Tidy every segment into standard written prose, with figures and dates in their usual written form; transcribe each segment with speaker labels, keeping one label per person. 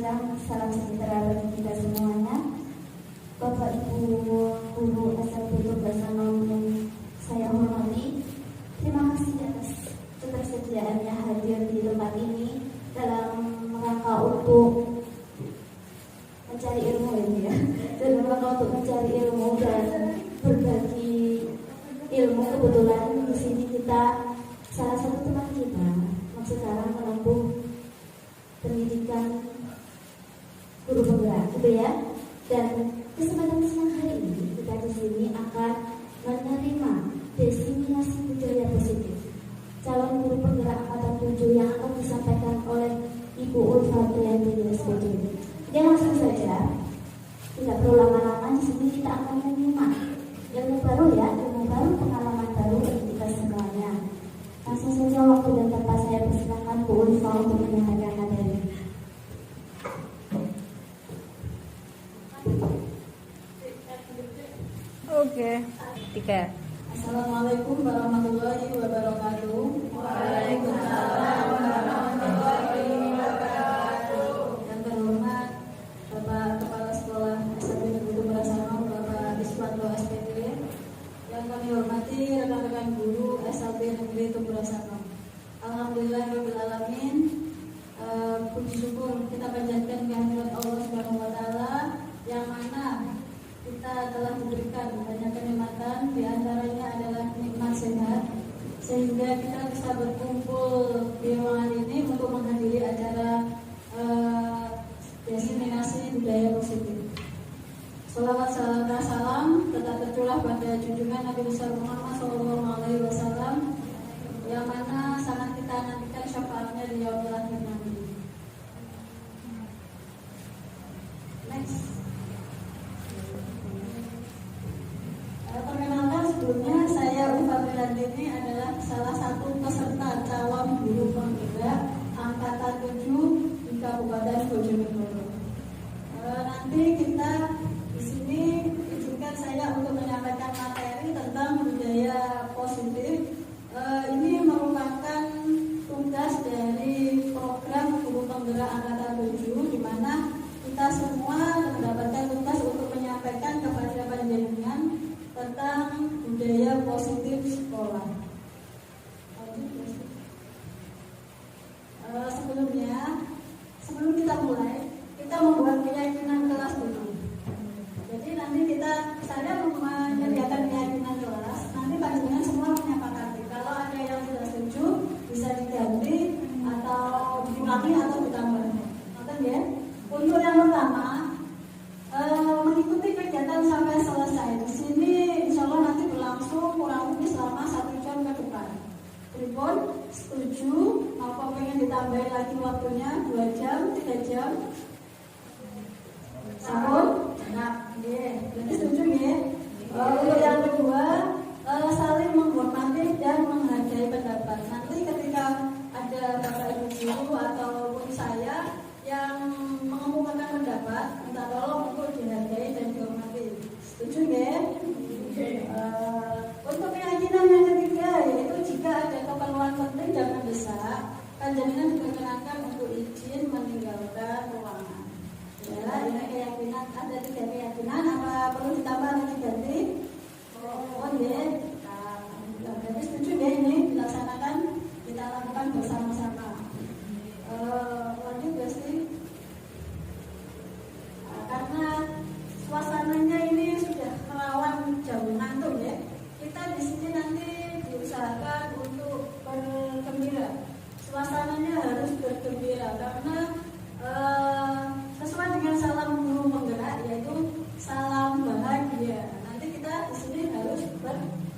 Speaker 1: siang, salam sejahtera bagi kita semuanya. Bapak Ibu Guru SMP bersama yang saya hormati, terima kasih atas ketersediaannya hadir di tempat ini dalam rangka untuk mencari ilmu ini ya. Dalam rangka untuk mencari ilmu dan berbagi ilmu. Kebetulan di sini kita salah satu teman kita sekarang menempuh pendidikan guru penggerak, gitu ya. Dan kesempatan siang hari ini kita di sini akan menerima diseminasi budaya positif calon guru penggerak angkatan 7 yang akan disampaikan oleh Ibu Ulfa Triantini SPD. Jadi langsung saja, tidak perlu lama-lama, di sini kita akan menyimak ilmu baru ya, ilmu baru, pengalaman baru bagi kita semuanya. Langsung saja waktu dan tempat saya persilakan Bu Ulfa untuk menyampaikan materi.
Speaker 2: Oke. 3.
Speaker 3: Assalamualaikum warahmatullahi wabarakatuh.
Speaker 1: Waalaikumsalam warahmatullahi wabarakatuh.
Speaker 3: Yang terhormat Bapak Kepala Sekolah SMP Negeri Tumorasano, Bapak Iswanto SPD. Yang kami hormati rekan-rekan guru SMP Negeri Tumorasano. Alhamdulillahirabbil alamin. Puji syukur kita panjatkan kehadirat Allah Subhanahu wa taala yang mana kita telah diberikan banyak kenikmatan, di antaranya adalah nikmat sehat, sehingga kita bisa berkumpul di ruangan ini untuk menghadiri acara diseminasi budaya positif. Salawat salam tetap tercurah pada junjungan Nabi besar Muhammad SAW, yang mana sangat kita nantikan syafaatnya di yaumil akhir nanti. Next. Perkenalkan, sebelumnya saya Ulfa Triantini adalah salah satu peserta calon guru penggerak angkatan 7 di Kabupaten Bojonegoro. Nanti kita di sini izinkan saya untuk menyampaikan materi tentang budaya positif. Ini merupakan tugas dari program guru penggerak angkatan 7, di mana kita semua mendapatkan tugas untuk menyampaikan kepada panjenengan tentang budaya positif sekolah. Sebelum kita mulai, kita membuat keyakinan kelas dulu. Jadi nanti saya menyediakan keyakinan kelas. Nanti panjenengan semua menyepakati. Kalau ada yang tidak setuju, bisa diganti atau diulangi atau ditambah. Nonton ya. Untuk yang pertama, mengikuti kegiatan sampai selesai. Di sini insya Allah nanti berlangsung kurang lebih selama 1 jam ke depan. Pripun setuju? Apa pengen ditambahin lagi waktunya 2 jam, 3 jam? Sampun? Nah, jadi setuju ya. Untuk yang kedua, saling menghormati dan menghargai pendapat. Nanti ketika ada Bapak Ibu guru ataupun saya yang mengemukakan pendapat, minta tolong untuk dihargai dan dihormati. Setuju ya? Untuk keyakinan yang ketiga, yaitu jika ada keperluan penting dan mendesak, panjenengan diperkenankan untuk izin meninggalkan ruangan. Ya, ini keyakinan, ada 3 keyakinan. Apa perlu ditambah lagi ganti? Oh ya. Jadi setuju ya ini dilaksanakan, kita lakukan bersama-sama. Lanjut ya sih. Karena suasananya ini sudah melawan jam ngantuk ya. Kita di sini nanti diusahakan untuk bergembira. Suasananya harus bergembira karena sesuai dengan salam guru penggerak, yaitu salam bahagia. Nanti kita di sini harus bergembira.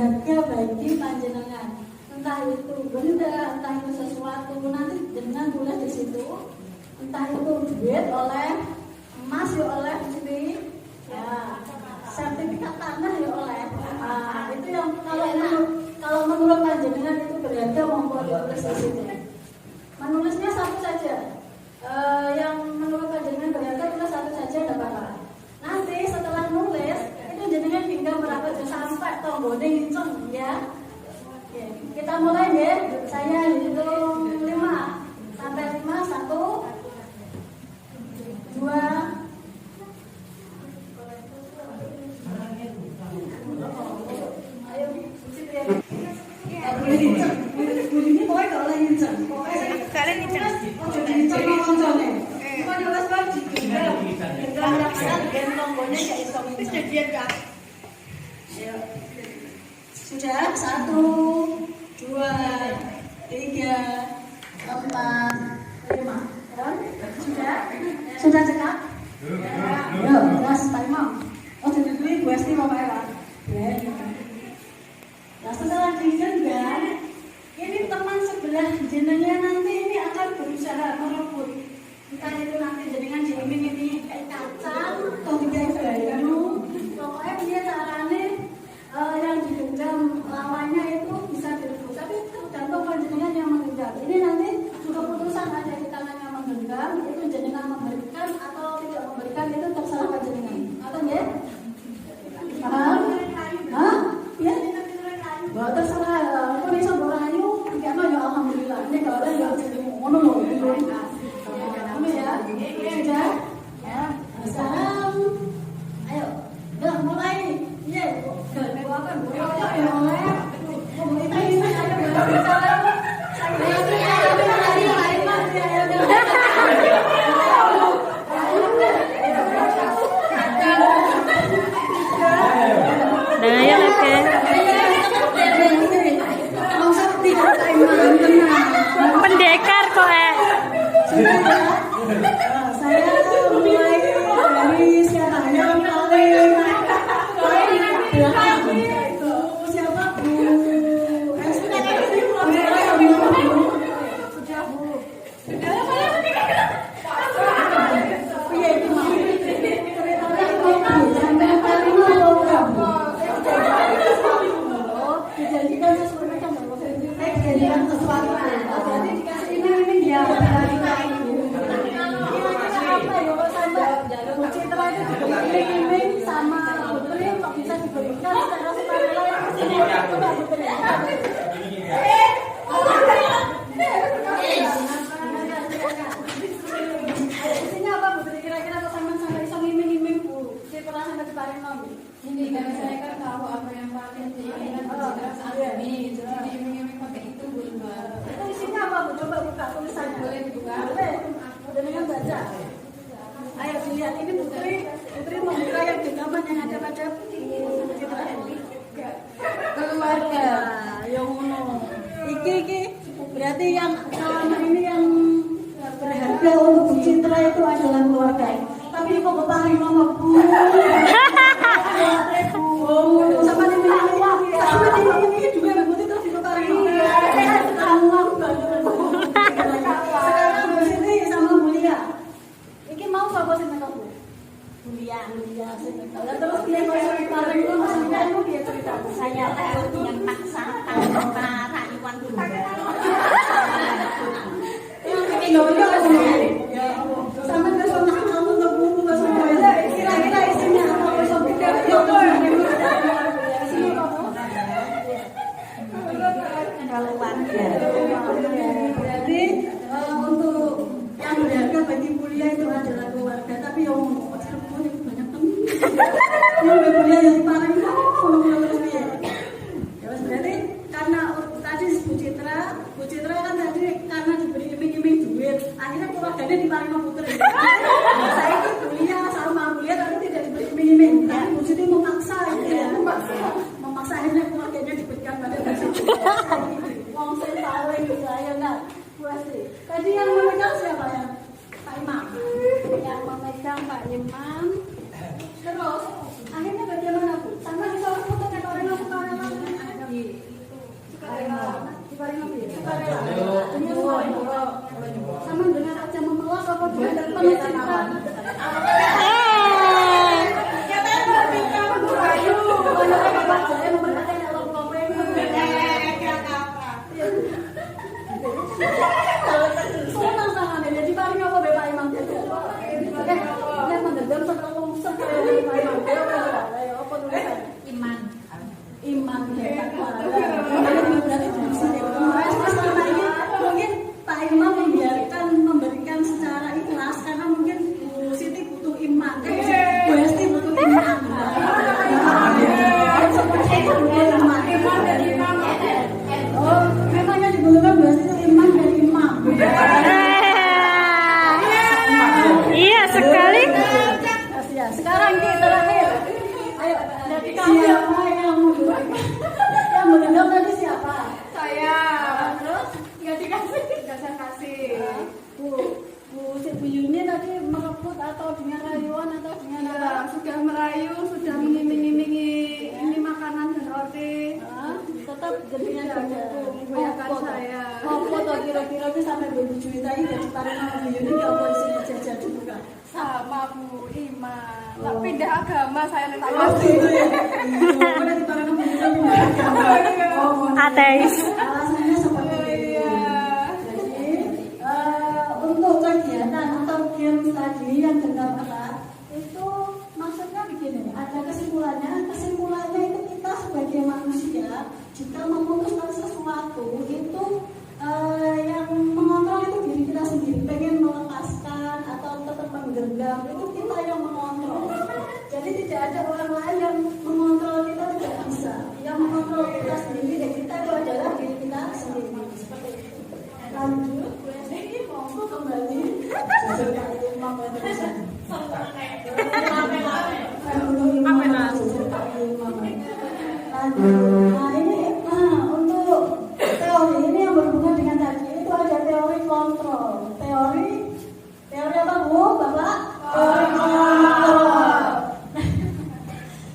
Speaker 3: berharga bagi panjenengan. Entah itu benda, entah itu sesuatu, nanti dengan tulis di situ. Entah itu duit oleh, emas ya oleh di sini, ya sertifikat tanah ya oleh. Nah, itu yang kalau menurut panjenengan itu berharga maupun ditulis di situ. Menulisnya satu saja. Yang menurut panjenengan berharga tulis satu saja tidak apa-apa. Nanti setelah nulis itu jenengan tinggal merapat sampai tombol nginceng ya. Oke, kita mulai ya. Saya hitung 5 sampai 5. 1, 2. Ayo, ini pokoknya kalau lagi nginceng.
Speaker 2: Kalian nginceng.
Speaker 3: Sudah 1, 2, 3, 4, 5. Sudah cekap? Ya, jelas Pak Imam. Oh, jadi dulu gue sih mau Pak. Nah, setelah digenggam, ini teman sebelah jenengan nanti ini akan berusaha merebut. Entah itu nanti jenengan diiming-imingi kayak kacang atau digayung. Pokoknya dia caranya yang digenggam lawannya itu bisa direbut. Tapi tergantung panjenengan yang menggenggam. Ini nanti keputusan ada di tangan yang menggenggam, itu jenengan memberikan atau tidak memberikan itu terserah panjenengan. Atau ya? Paham? Hah? Ya? Bah, terserah. Aku bisa berayu, enggak mau ya alhamdulillah. Ini kalau ada yang jadi ngono loh. Ya, sudah. Ya, sekarang ayo, udah mulai. Iya, kalau apa? Ya oleh pemerintah ini ada bicara.
Speaker 2: Pendekar kok
Speaker 3: Saya mulai dari siapa yang paling siapa Bu sudah Bu dijadikan sesuatu jadi dikasih ini dia Citra itu diberikan sama Putri kok bisa diberikan secara sukarela yang kesini coba Putri isinya apa Putri kira-kira kok sampai bisa ngiming-ngiming Bu Citra sampai diparing nom
Speaker 4: ini karena saya kan tahu apa yang paling diinginkan Citra saat ini jadi diiming-iming pakai itu Bu.
Speaker 3: Itu isinya apa Bu? Coba buka tulisannya.
Speaker 4: Boleh dibuka?
Speaker 3: Boleh. Udah dengan baca. Ayo dilihat ini Putri membuka yang genggaman yang ada pada Citra ini.
Speaker 4: Keluarga.
Speaker 3: Yang ngono. Iki berarti yang selama ini yang berharga untuk Bu Citra itu adalah keluarga. Tapi kok berpaling nomor Bu. Sama ini juga begitu terus dipaling. Sekarang Bu Siti sama Bu Lia. Iki mau sapa sing nek Bu? Bu Lia sing nek. Terus dia mau dipaling itu maksudnya itu dia cerita.
Speaker 1: Saya yang paksa tanpa rayuan dulu.
Speaker 3: Sampai ke sana kamu ke buku ke semua. Kira-kira Berarti bisa ya. Selama ini mungkin Pak Imam memberikan secara ikhlas karena mungkin Bu Siti butuh iman, Bu Hesti butuh iman. Iman dan imam. Oh, memang yang dibutuhkan Bu Hesti itu iman dan imam.
Speaker 2: Iya sekali.
Speaker 3: Ya, sekarang ini terakhir. Ayo, dari siapa yang mengendam tadi siapa?
Speaker 4: Saya.
Speaker 3: Terus nggak dikasih?
Speaker 4: Nggak saya kasih.
Speaker 3: Bu Yuni tadi merebut atau dengan rayuan atau dengan
Speaker 4: Ya, sudah merayu, sudah mengiming-imingi ini makanan dan roti.
Speaker 3: tetap jenengan
Speaker 4: Menggoyahkan saya.
Speaker 3: Apa tuh kira-kira itu sampai Bu Juwita ini dari Parana Bu Yuni ya apa isinya jajan juga?
Speaker 4: Sama Bu Iman. Tak pindah agama saya tak
Speaker 3: Oh,
Speaker 4: kasih.
Speaker 3: gitu ya. Boleh di Parana Bu Yuni pindah agama.
Speaker 2: Ateis.
Speaker 3: Alasannya seperti itu. Jadi untuk kegiatan atau game tadi yang dengan erat itu maksudnya begini, ada kesimpulannya itu kita sebagai manusia jika memutuskan sesuatu itu yang mengontrol itu diri kita sendiri, pengen melepaskan atau tetap menggenggam itu kita yang mengontrol. Jadi tidak ada orang lain yang mengontrol kita, tidak bisa. Yang mengontrol kita sendiri dan kita itu adalah diri kita sendiri. Seperti itu. Lanjut, ini mau kembali. Nah ini untuk teori ini yang berhubungan dengan tadi itu ada teori kontrol. Teori apa Bu, Bapak? Teori kontrol.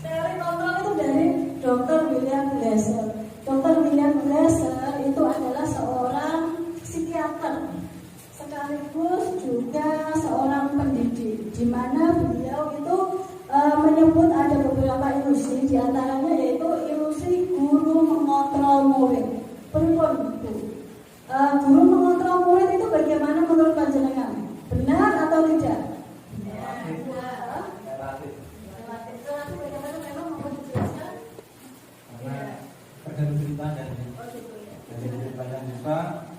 Speaker 3: Teori kontrol itu dari Dr. William Glasser. Dr. William Glasser itu adalah seorang psikiater sekaligus juga seorang pendidik, di mana beliau itu menyebut ada beberapa ilusi, di antaranya yaitu ilusi guru mengontrol murid. Berikut itu, guru mengontrol murid itu bagaimana menurut panjenengan? Benar atau tidak? Relatif. Bagaimana memang mau dijelaskan?
Speaker 5: Karena tergantung cerita dari cerita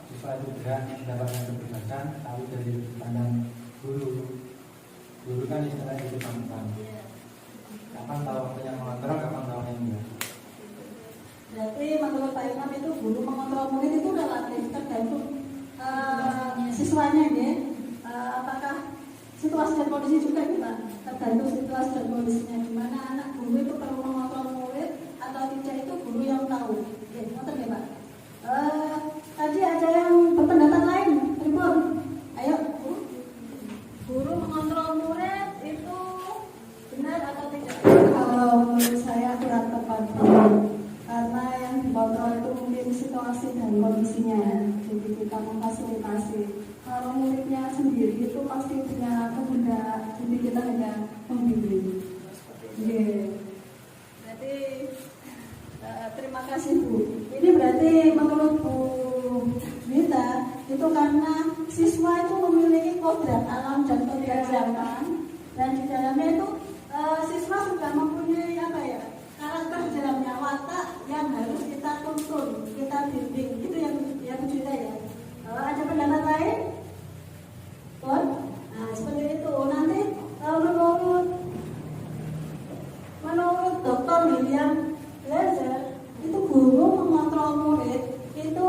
Speaker 5: siswa itu berat mendapatkan kebebasan, tapi dari pandang guru kan istilahnya itu panutan. Kapan tahu waktunya mengontrol, kapan tahu yang enggak.
Speaker 3: Berarti menurut Pak Imam itu guru mengontrol murid itu relatif tergantung siswanya ya. Apakah situasi dan kondisi juga kita tergantung situasi dan kondisinya, di mana anak guru itu perlu mengontrol murid atau tidak itu guru yang tahu. Oke, ngerti ya Pak? Tadi ada yang berpendapat lain, Tribun. Ayo, Bu. Guru mengontrol murid itu benar atau tidak? Kalau menurut saya kurang tepat, karena yang dikontrol itu mungkin situasi dan kondisinya. Jadi kita memfasilitasi. Kalau muridnya sendiri itu pasti punya kehendak, jadi kita hanya membimbing. Berarti terima kasih Bu. Ini berarti menurut Bu Wita itu karena siswa itu memiliki kodrat alam dan kodrat zaman, dan di dalamnya itu siswa sudah mempunyai apa ya, karakter di dalamnya, watak yang harus kita tuntun, kita bimbing. Itu yang Bu Wita ya. Ada pendapat lain? Bon? Nah seperti itu. Nanti menurut Dr. William Glasser itu guru mengontrol murid itu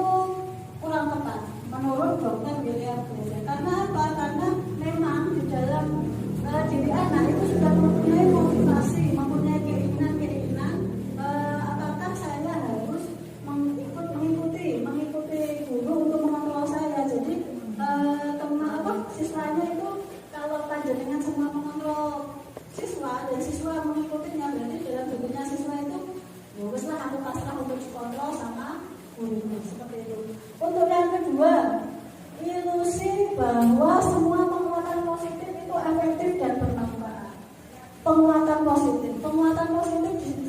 Speaker 3: kurang tepat menurut Dr. William Glasser. Karena apa? Karena memang di dalam diri anak itu sudah mempunyai motivasi, mempunyai keinginan apakah saya harus mengikuti guru untuk mengontrol saya. Jadi siswanya itu kalau panjenengan semua mengontrol siswa dan siswa mengikutinya, berarti dalam bentuknya siswa itu baguslah aku pasrah untuk dikontrol sama gurunya, seperti itu. Untuk yang kedua, ilusi bahwa semua penguatan positif itu efektif dan bermanfaat. Penguatan positif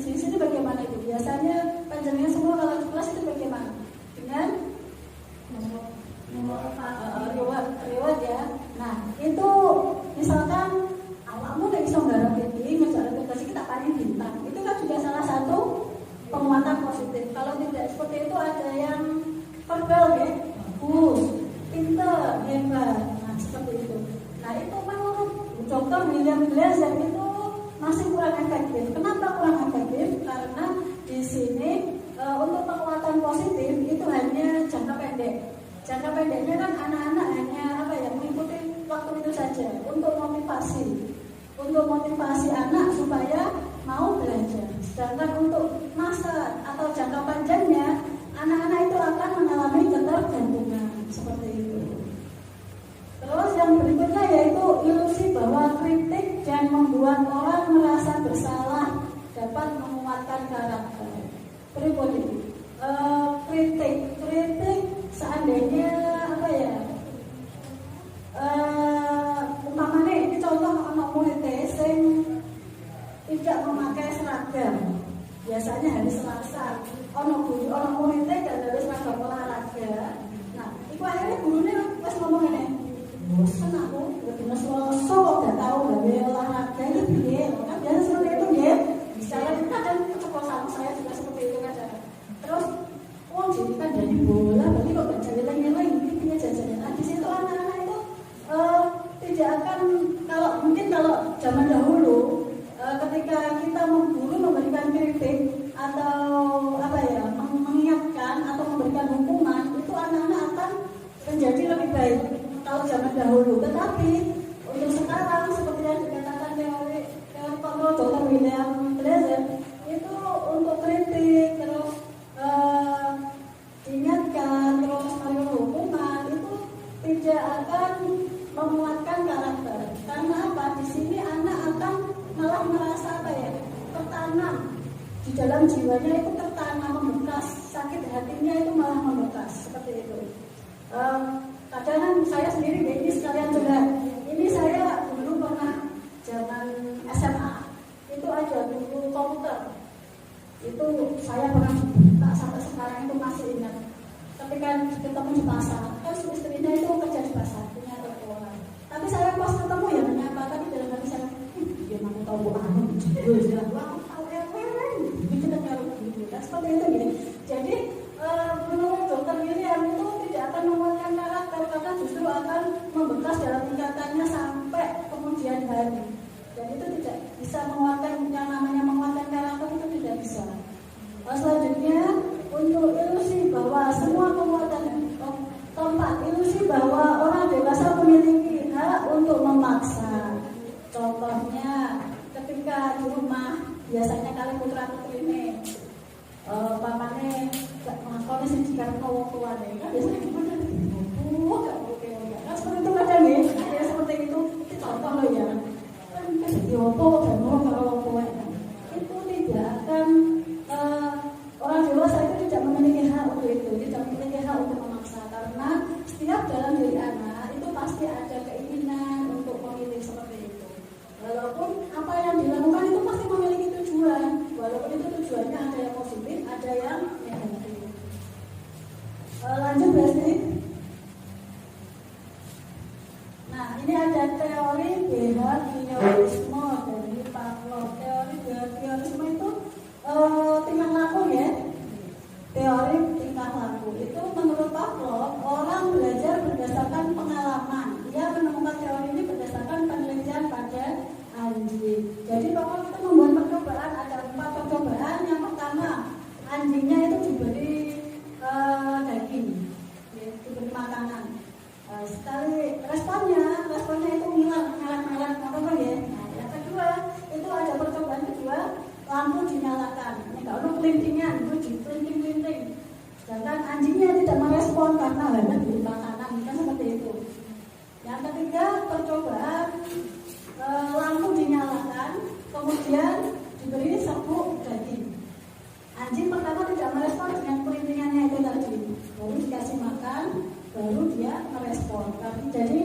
Speaker 3: di sini bagaimana itu? Biasanya panjenengan semua kalau di kelas itu bagaimana? Dengan reward ya. Nah itu misalkan awakmu udah bisa nggarap ini ngejar prestasi kita paling bintang, itu kan juga salah satu penguatan penguatan positif. Kalau tidak seperti itu ada yang verbal ya, bagus, pintar, hebat, nah seperti itu. Nah itu menurut Dr. William Glasser itu masih kurang efektif. Kenapa kurang efektif? Karena di sini untuk penguatan positif itu hanya jangka pendek. Jangka pendeknya kan anak-anak hanya mengikuti waktu itu saja untuk motivasi anak supaya mau belajar. Sedangkan untuk masa atau jangka panjangnya anak-anak itu akan mengalami ketergantungan seperti itu. Terus yang berikutnya yaitu ilusi bahwa kritik dan membuat orang merasa bersalah dapat menguatkan karakter. Berikutnya kritik seandainya umpamanya ini contoh anak murid sing tidak memakai seragam. Biasanya hari Selasa ono murid dan harus seragam olahraga. Nah, itu akhirnya gurunya pas ngomong ini, bosan aku, udah Selasa kok gak tahu gak olahraga itu piye? Kan biasa seperti itu ya. Bicara kadang keceplosan saya juga seperti itu kadang. Terus jadi kan dari bola, berarti kok gak jalan-jalan ini punya jajannya. Nah, di situ anak-anak itu tidak akan, kalau zaman dahulu ketika kita memberikan kritik atau mengingatkan atau memberikan hukuman, itu anak-anak akan menjadi lebih baik kalau zaman dahulu. Tetapi untuk sekarang seperti yang dikatakan teori kontrol Dr. William Glasser itu untuk kritik terus diingatkan terus memberikan hukuman itu tidak akan menguatkan karakter. Karena apa? Di sini anak akan malah merasa tertanam di dalam jiwanya itu tertanam membekas, sakit hatinya itu malah membekas seperti itu. Kadang saya sendiri ini sekalian curhat. Ini saya dulu pernah zaman SMA itu ada guru komputer. Itu saya pernah sampai sekarang itu masih ingat. Ketika ketemu di pasar, kan istrinya itu kerja di pasar, punya orang. Tapi saya pas ketemu ya menyapa, tapi dalam hati saya, dia mau tahu seperti itu gitu. Jadi menurut Dr. William itu tidak akan menguatkan karakter karena justru akan membekas dalam tingkatannya sampai kemudian hari. Dan itu tidak bisa menguatkan, yang namanya menguatkan karakter itu tidak bisa. Selanjutnya untuk ilusi bahwa semua penguatan keempat, ilusi bahwa orang dewasa memiliki hak untuk memaksa. Contohnya ketika di rumah biasanya kalian putra putri ini pamannya kondisi jika mau keluar kan biasanya gimana kan seperti itu kadang ya seperti itu contoh loh ya kan di opo dan mau kalau opo itu tidak akan orang dewasa itu tidak memiliki hak untuk itu, tidak memiliki hak untuk memaksa karena setiap dalam diri anak itu pasti ada keinginan untuk memilih seperti itu. Walaupun apa yang dilakukan itu pasti memiliki tujuan, walaupun itu tujuannya ada yang positif, ada yang negatif. Lanjut berarti. Nah ini ada teori behaviorisme dari Pavlov. Teori behaviorisme itu tingkah laku ya. Teori tingkah laku itu menurut Pavlov orang belajar berdasarkan pengalaman. Dia menemukan teori ini berdasarkan penelitian pada anjing. Jadi pokoknya kita membuat percobaan, ada 4 percobaan. Yang pertama anjingnya itu diberi daging, diberi makanan. Sekali responnya itu ngilang apa ya. Nah, yang kedua itu ada percobaan kedua, lampu dinyalakan. Ini kalau kelintingan itu dipelinting-pelinting. Sedangkan anjingnya tidak merespon karena hanya diberi makanan, kan seperti itu. Yang ketiga percobaan lampu dinyalakan, kemudian diberi serbuk daging. Anjing pertama tidak merespon dengan pelintingannya itu tadi, baru dikasih makan, baru dia merespon. Jadi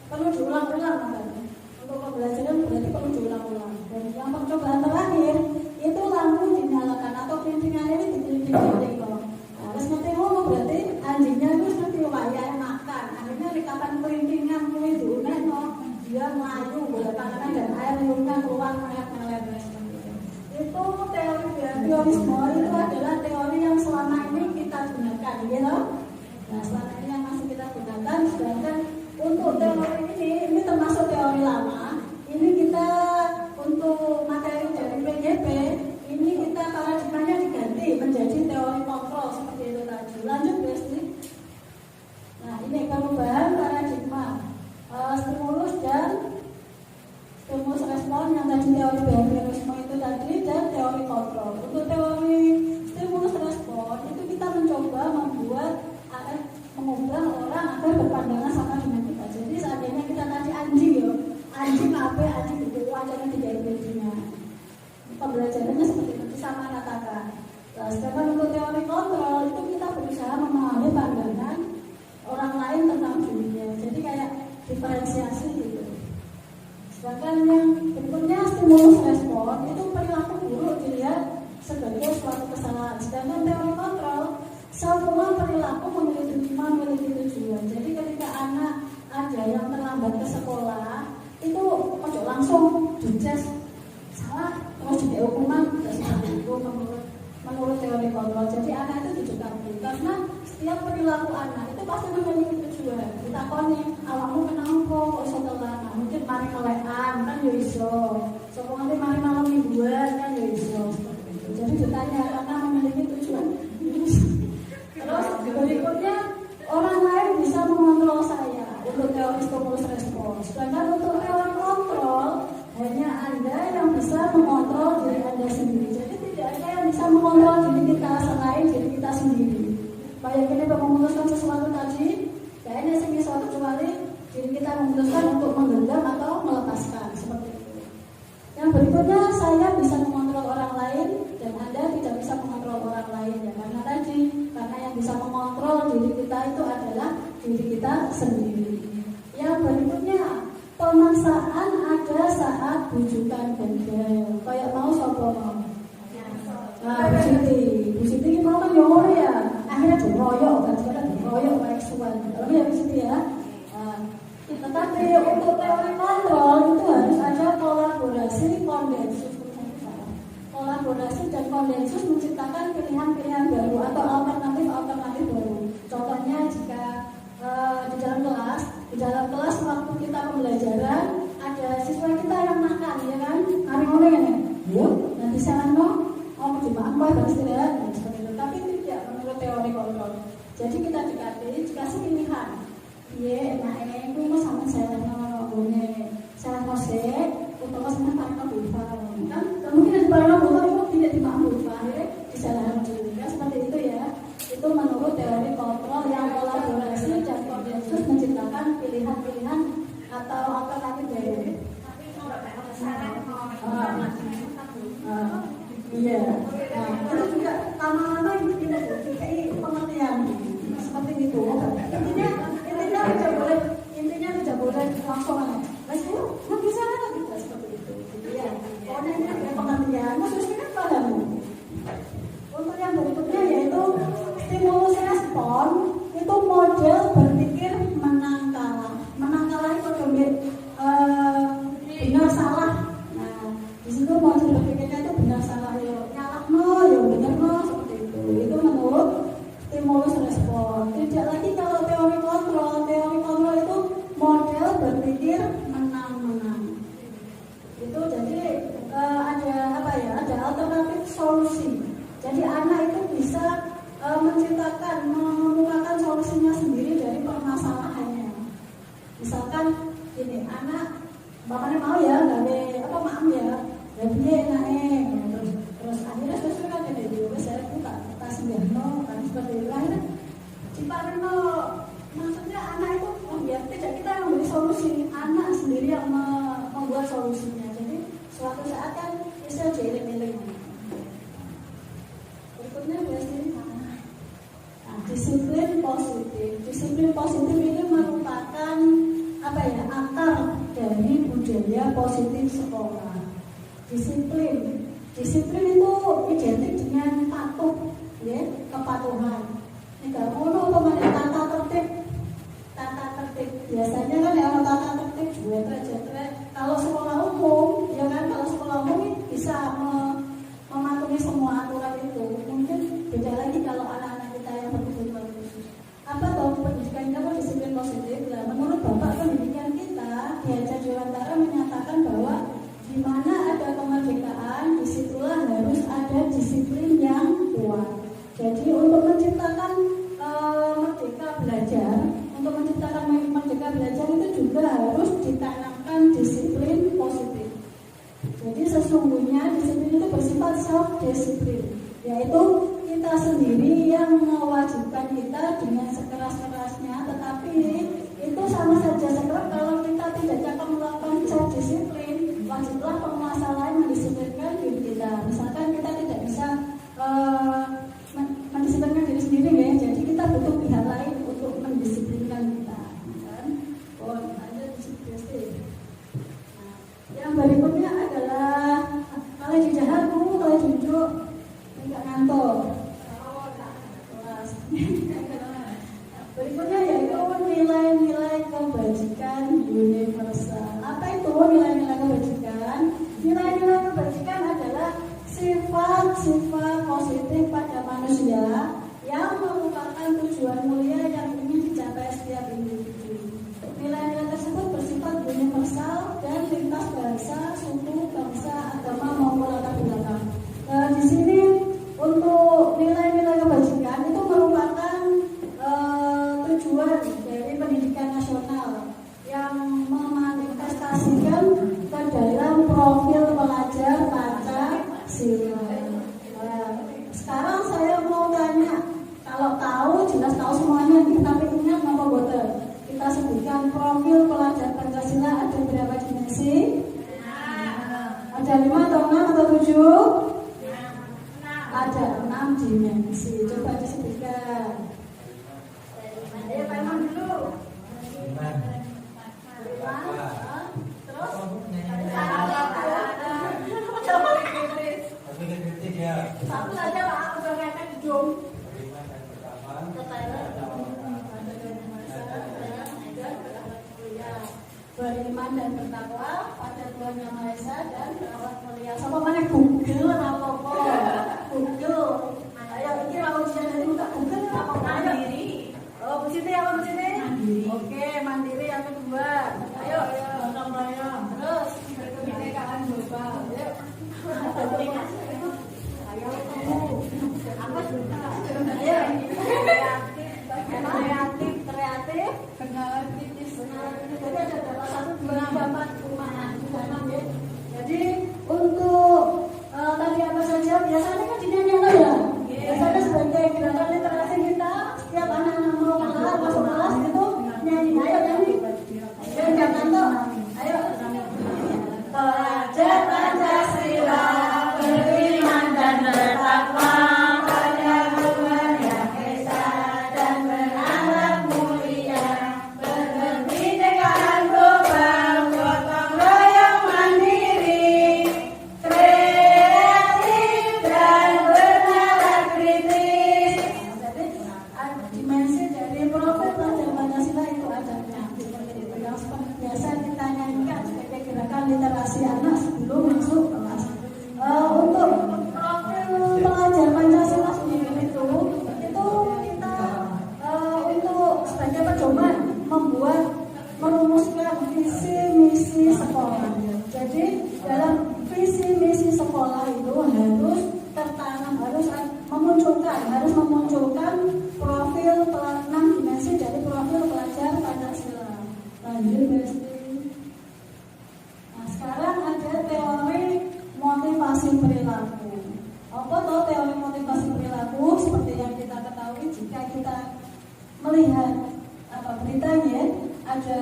Speaker 3: perlu diulang-ulang makanya. Untuk pembelajaran berarti perlu diulang-ulang. Dan yang percobaan terakhir itu lampu dinyalakan atau pelintingannya ini dipelinting-pelinting kok. Nah, seperti ngomong berarti anjingnya itu seperti wayang makan. Akhirnya dikatakan pelintingan mulai diunek dia melayu, bola tangan dan air liurnya keluar melet-melet. Itu teori Biheviorisme itu adalah teori yang selama ini kita gunakan, gitu. Nah, selama ini yang masih kita gunakan, sedangkan untuk teori ini termasuk teori lama. Ini kita untuk materi dari PGP, ini kita paradigmanya diganti menjadi teori kontrol seperti itu tadi. Lanjut, Besti. Nah, ini perubahan paradigma stimulus respon yang tadi teori behaviorisme itu tadi dan teori kontrol. Untuk teori stimulus respon itu kita mencoba mengubah orang agar berpandangan sama dengan kita. Jadi seandainya kita tadi anjing ya, anjing apa anjing itu wajahnya tidak intinya. Pembelajarannya seperti itu sama katakan. Nah, sedangkan untuk teori kontrol itu kita berusaha memahami pandangan orang lain tentang dirinya. Jadi kayak diferensiasi gitu. Sedangkan yang berikutnya stimulus respon itu perilaku buruk dilihat sebagai suatu kesalahan. Sedangkan teori kontrol semua perilaku memiliki tujuan. Jadi ketika anak ada yang terlambat ke sekolah itu ojo langsung dices salah terus jadi hukuman tidak seperti itu menurut teori kontrol. Jadi anak itu didekati karena setiap perilaku anak itu pasti memiliki tujuan. Ditakoni awakmu kenapa kok iso telat? Mungkin mari kelekan kan ya iso. Sopo nanti mari malam mingguan kan ya iso. Jadi ditanya karena memiliki tujuan. Terus berikutnya orang lain bisa mengontrol saya untuk teori stimulus respon. Sedangkan untuk teori kontrol hanya Anda yang bisa mengontrol diri Anda sendiri. Jadi tidak ada yang bisa mengontrol diri kita selain diri kita sendiri. Kayak kita memutuskan sesuatu tadi, kayaknya sesuatu kecuali diri kita memutuskan untuk menggenggam atau melepaskan seperti itu. Yang berikutnya saya bisa mengontrol orang lain dan Anda tidak bisa mengontrol orang lain ya karena yang bisa mengontrol diri kita itu adalah diri kita sendiri. Yang berikutnya pemaksaan ada saat bujukan bendel. Kayak mau sopo mau. Nah, Bu Siti mau kan nyuruh ya. Akhirnya diroyok kan sekarang diroyok kayak suan. Tapi ya Bu Siti ya. Tetapi untuk teori kontrol itu harus ada kolaborasi kondensus. Kolaborasi dan kondensus menciptakan pilihan-pilihan baru atau alternatif baru. Contohnya jika di dalam kelas waktu kita pembelajaran ada siswa kita yang makan, ya kan? Hari ngono ya, yuk nanti saya mau dimakan harus tidak seperti itu. Tapi tidak menurut teori kontrol. Jadi kita dikasih pilihan. Iya, enak itu mas sama saya ngomongnya, saya ngosek, untuk kesenangan pakai bulva, kan? Mungkin di barang bulva itu tidak dimakan bulva, ya, disalahan dulu, kan? Seperti itu ya. Itu menurut teori kontrol yang kolaborasi dan kondensus menciptakan pilihan-pilihan atau alternatif baru. Tapi kalau iya. Nah, itu juga lama-lama tidak kayak pengertian seperti itu. Intinya tidak boleh langsung aja. Mas itu nggak bisa kan kita seperti itu. Ya, pokoknya ini ada pengertian. Maksudnya kan paham. Untuk yang berikutnya yaitu stimulus respon itu model berpikir menang kalah. Menang kalah itu benar salah. Nah, di situ model berpikirnya itu benar salah ya nyalah ya benar seperti itu. Itu menurut stimulus respon. Tidak lagi kalau teori kontrol itu model berpikir menang-menang. Itu jadi ada alternatif solusi. Jadi anak itu bisa menemukan solusinya sendiri dari permasalahannya. Misalkan gini, anak bapaknya mau ya, maaf ya, terus akhirnya sesuai kan ada di saya buka tas kan seperti itu akhirnya Ciparno. Maksudnya anak itu biar tidak kita yang memberi solusi, anak sendiri yang membuat solusinya. Jadi suatu saat kan bisa jeling-jeling. Berikutnya biasanya disiplin positif. Disiplin positif ini merupakan akar dari budaya positif sekolah. Disiplin itu identik dengan patuh, ya, kepatuhan. Enggak ngono pemain tata tertib. Biasanya kan yang tata tertib jetrek. Kalau sekolah umum, ya kan, kalau sekolah umum bisa mematuhi semua aturan itu mungkin beda lagi kalau anak-anak kita yang berkebutuhan khusus. Apa toh pendidikan kita disiplin positif? Nah, menurut Bapak pendidikan kita di Hajar Dewantara menyatakan bahwa di mana ada kemerdekaan, disitulah harus ada disiplin yang kuat. Jadi untuk menciptakan merdeka belajar, untuk menciptakan merdeka belajar itu juga harus ditanamkan disiplin positif. Jadi sesungguhnya disiplin itu bersifat self-disiplin, yaitu kita sendiri yang mewajibkan kita dengan sekeras-kerasnya, tetapi itu sama saja sekeras kalau kita tidak cakap melakukan self-disiplin, wajiblah penguasa lain mendisiplinkan diri kita. Misalkan kita tidak bisa mendisiplinkan diri sendiri ya, jadi kita butuh pihak lain untuk mendisiplinkan kita, kan? Oh, ada disiplin. Nah, yang berikutnya adalah kalau dijahat kalau duduk enggak ngantor. Berikutnya yaitu nilai-nilai kebajikan universal. Apa itu nilai-nilai kebajikan? Nilai-nilai kebajikan adalah sifat-sifat positif pada manusia yang merupakan tujuan mulia yang ingin dicapai setiap individu. Nilai-nilai tersebut bersifat universal dan lintas bahasa, suku, bangsa, agama maupun latar belakang. Di sini untuk nilai-nilai kebajikan itu merupakan tujuan dari pendidikan nasional yang memanifestasikan ke dalam profil pelajar Pancasila. Sekarang saya mau tanya, kalau tahu jelas tahu semuanya nih, tapi ingat apa boten? Kita sebutkan profil pelajar Pancasila ada berapa dimensi? Ada 5 atau 6 atau 7? Ada 6 dimensi. Coba disebutkan. Ayo Pak Imam dulu. Terus satu saja Pak, udah ngangkat hidung. Beriman dan bertakwa pada Tuhan Yang Maha Esa dan berakhlak mulia. Sama mana Google apa-apa? Google. Ayo ini kalau jadi buka Google apa-apa? Mandiri. Oh, Bu Siti apa Bu Siti? Mandiri. Oke, mandiri yang kedua. Ayo, terus kebinekaan global. Ayo. Ayo, apa juga? Ayo. Kreatif, benar kritis. Jadi ada berapa? 1, 2, 3, 4, 5, 6 ya. Jadi untuk tadi apa saja biasanya kan dinyanyikan ya. Biasanya sebagai gerakan literasi kita, setiap anak-anak mau kelas masuk kelas itu nyanyi. Ayo nyanyi. Ayo jangan tuh. Ayo. Pelajar Pancasila beriman dan bertakwa pada Tuhan Yang Esa dan berakhlak mulia, berkebinekaan global, gotong royong mandiri, kreatif dan bernalar kritis. Jadi dimensi dari profil pelajar Pancasila itu ada seperti itu yang seperti biasa kita nyanyikan sebagai gerakan literasi anak sebelum masuk kelas. Untuk profil pelajar Pancasila sendiri itu kita untuk sebagai pedoman merumuskan visi misi sekolah. Jadi dalam visi misi sekolah itu harus tertanam, harus memunculkan profil 6 dimensi dari profil pelajar Pancasila. Lanjut Besti. Nah, sekarang ada teori motivasi perilaku. Apa tuh teori motivasi perilaku? Seperti yang kita ketahui, jika kita melihat beritanya ada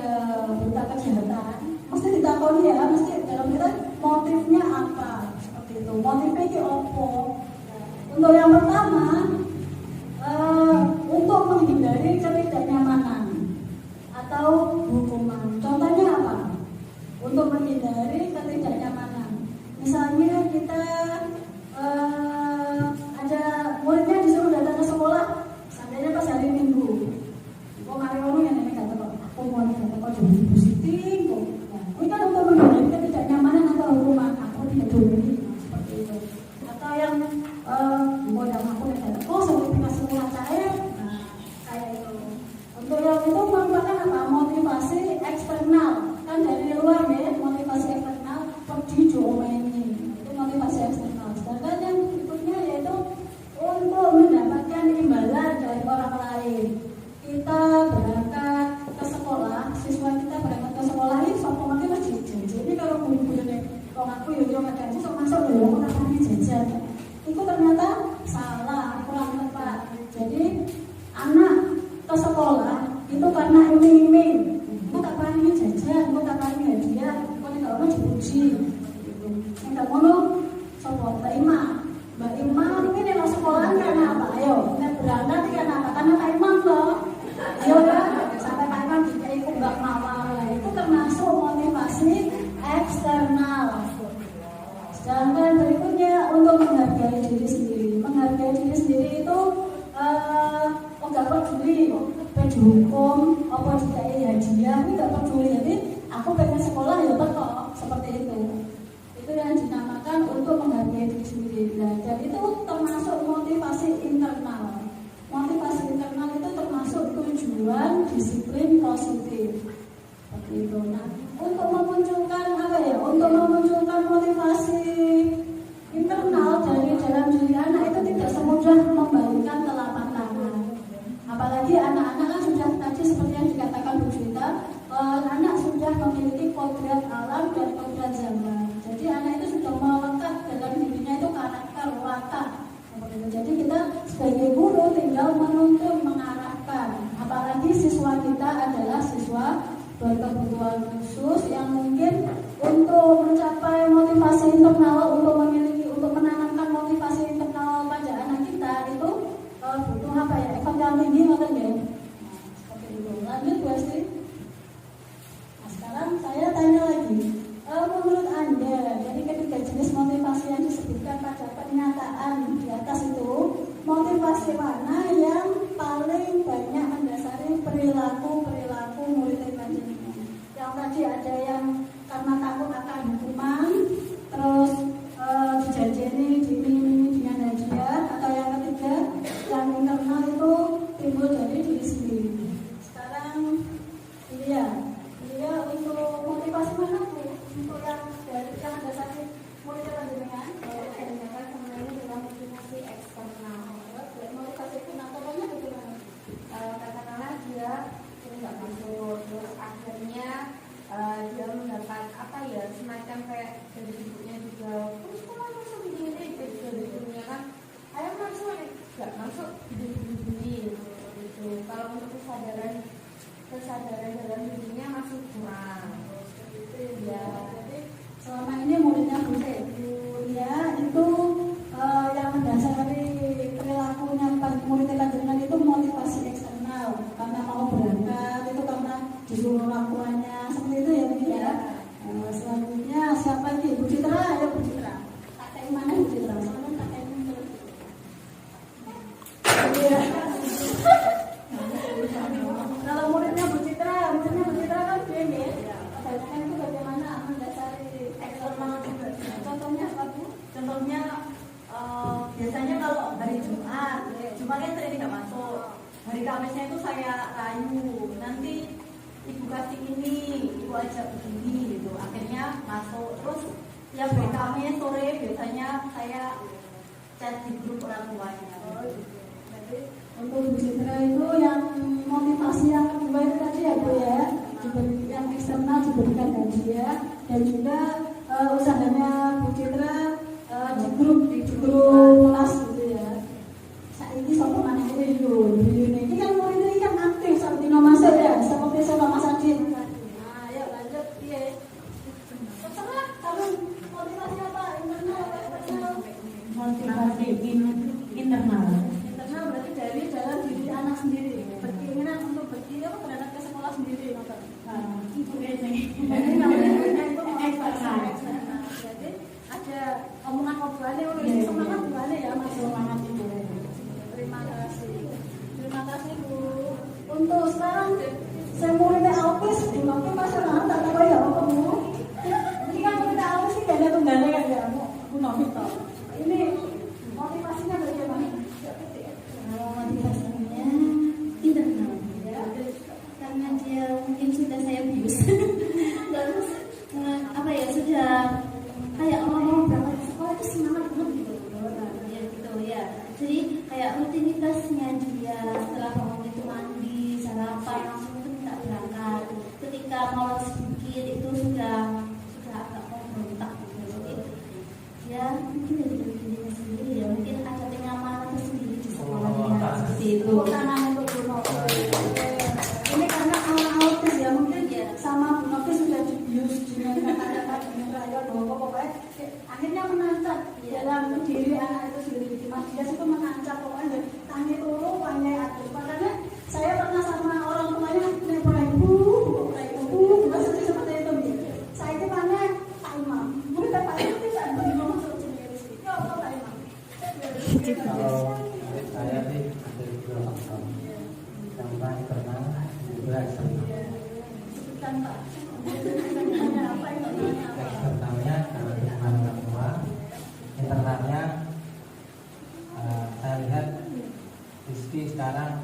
Speaker 3: berita kejahatan, mesti ditakoni ya, mesti dalam berita motifnya apa, seperti itu. Motifnya itu apa? Untuk yang pertama, untuk menghindari ketidaknyamanan atau hukuman. Contohnya apa? Untuk menghindari ketidaknyamanan. Misalnya kita ada muridnya disuruh datang ke sekolah, seandainya pas hari Minggu. Kok hari-hari yang ini kata kok, aku mau kata kok jadi positif kok. Ini kan untuk menghindari ketidaknyamanan atau hukuman. Aku tidak peduli seperti itu. Atau yang modal aku nek kok sertifikasi murah cair. Nah, kayak itu. Untuk yang itu merupakan apa? Motivasi eksternal. Kan dari luar ya, motivasi eksternal pergi ini. Itu motivasi eksternal. Sedangkan yang berikutnya yaitu untuk mendapatkan imbalan dari orang lain. Kita berangkat ke sekolah, siswa kita berangkat ke sekolah ini sapa mati mesti jajan. Jadi kalau guru-guru nek kok aku yo kadang sesuk masuk yo kok nang jajan. Itu ternyata salah, kurang tepat. Jadi anak ke sekolah itu karena iming-iming. Aku tak paling jajan, aku tak paling hadiah, kok nek ono dipuji. Gitu. Nek ngono sapa terima. Mbak Imam ini nek sekolah karena apa? Ayo, nek berangkat karena apa? Karena Pak Imam loh. Ayo ya, sampai Pak Imam dikai mbak mawar. Itu termasuk motivasi eksternal. Sedangkan berikutnya untuk menghargai diri sendiri. Menghargai diri sendiri itu enggak peduli dihukum apa dikai hadiah, ini enggak peduli. Jadi aku pengen sekolah ya betul seperti itu. Itu yang dinamakan untuk menghargai diri sendiri. Nah, dan itu termasuk motivasi internal. Motivasi internal itu termasuk tujuan disiplin positif. Seperti itu. Nah, untuk memunculkan apa ya? Untuk memunculkan motivasi internal dari dalam diri anak itu tidak semudah membalikkan telapak tangan. Apalagi anak-anak kan sudah tadi seperti yang dikatakan Bu Juwita, anak sudah memiliki kodrat alam dan kodrat zaman. Jadi anak itu sudah melekat dalam dirinya itu karakter watak. Jadi kita sebagai guru tinggal menuntun, mengarahkan. Apalagi siswa kita adalah siswa berkebutuhan khusus yang mungkin untuk mencapai motivasi internal, untuk menanamkan motivasi internal pada anak kita itu butuh apa ya? Effort yang tinggi, ngoten ya. Seperti itu. Lanjut Bu Astri. Nah, sekarang saya tanya lagi. Menurut Anda, dari ketiga jenis motivasi yang disebutkan pada pernyataan di atas itu, motivasi mana yang paling banyak mendasari perilaku murid panjenengan? Yang tadi ada yang karena takut akan hukuman, terus dijajeni, diiming-imingi dengan hadiah, atau yang ketiga, yang internal itu timbul dari diri sendiri. Sekarang, iya untuk motivasi mana Bu? Untuk yang ada sakit murid panjenengan,
Speaker 1: Kebanyakan semuanya adalah motivasi eksternal.
Speaker 3: motivasi internal contohnya bagaimana?
Speaker 1: Katakanlah dia nggak masuk, terus akhirnya dia mendapat apa ya, semacam kayak dari ibunya juga, terus kalau masuk begini, dari ibunya kan, ayo masuk, nggak masuk begini gitu. Kalau untuk kesadaran dalam dirinya masih kurang.
Speaker 3: Ya, jadi selama ini muridnya Bu Tebu ya itu yang mendasari perilakunya murid panjenengan itu motivasi eksternal, karena mau berangkat itu karena disuruh orang tuanya, seperti itu ya Bu ya. Selanjutnya siapa lagi? Bu Citra, ayo Bu Citra. Kakek mana Bu Citra? Soalnya kakek ini terus. Kalau muridnya Bu Citra kan dia ya. Kebanyakan itu bagaimana mendasari eksternal juga. Contohnya apa Bu?
Speaker 6: Contohnya biasanya kalau hari Jumatnya sering tidak masuk. Hari Kamisnya itu saya rayu, nanti ibu kasih ini, ibu ajak begini gitu. Akhirnya masuk. Terus tiap hari Kamis sore biasanya saya chat di grup orang tuanya.
Speaker 3: Jadi untuk Bu Citra itu yang motivasi yang kedua itu tadi ya Bu ya, yang eksternal diberikan hadiah, dan juga usahanya Bu Citra di grup kelas gitu ya. Saat ini sopo mana ini kan murid ini kan aktif saat ini masuk ya, seperti saya Mas Adin. Nah, ayo lanjut iya. Terserah kamu motivasi apa, internal atau eksternal?
Speaker 6: Motivasi internal.
Speaker 3: Internal berarti dari dalam diri anak sendiri, berkeinginan untuk berangkat ke sekolah sendiri, maksud.
Speaker 6: Itu biasanya.
Speaker 3: Jadi namanya itu eksternal. Jadi ada omongan obrolannya, semangat buahnya ya, Mas. Semangat itu. Terima kasih Bu. Untuk sekarang saya muridnya autis, di waktu masih tak tahu ya apa Bu. Ini kan muridnya autis sih gak ada tunggalnya kan ya, Bu Novita. Ini motivasinya bagaimana?
Speaker 1: Jadi kayak rutinitasnya dia setelah bangun itu mandi, sarapan, langsung itu minta berangkat. Ketika mau sedikit itu sudah agak memberontak gitu. Jadi ya mungkin dari dirinya sendiri ya, mungkin ada kenyamanan tersendiri di sekolahnya seperti itu.
Speaker 3: Tangan untuk Bu Novi. Ini karena anak autis ya, mungkin sama Bu Novi sudah dibius dengan kata-kata dengan rayon bahwa pokoknya akhirnya menancap dalam diri anak itu sendiri. Mas Dias itu menancap pokoknya tangi turu pandai atur. Makanya saya pernah sama orang tuanya ibu, maksudnya seperti itu. Saya itu pandai Pak Imam. Mungkin Pak Imam bisa beri masuk sendiri. Ya Allah Pak Imam.
Speaker 5: Kalau saya sih ada dua faktor. Yang pertama internal, kedua eksternal.
Speaker 3: Sebutkan Pak. Internalnya apa?
Speaker 5: Eksternalnya kalau dukungan orang tua, internalnya saya lihat Rizky sekarang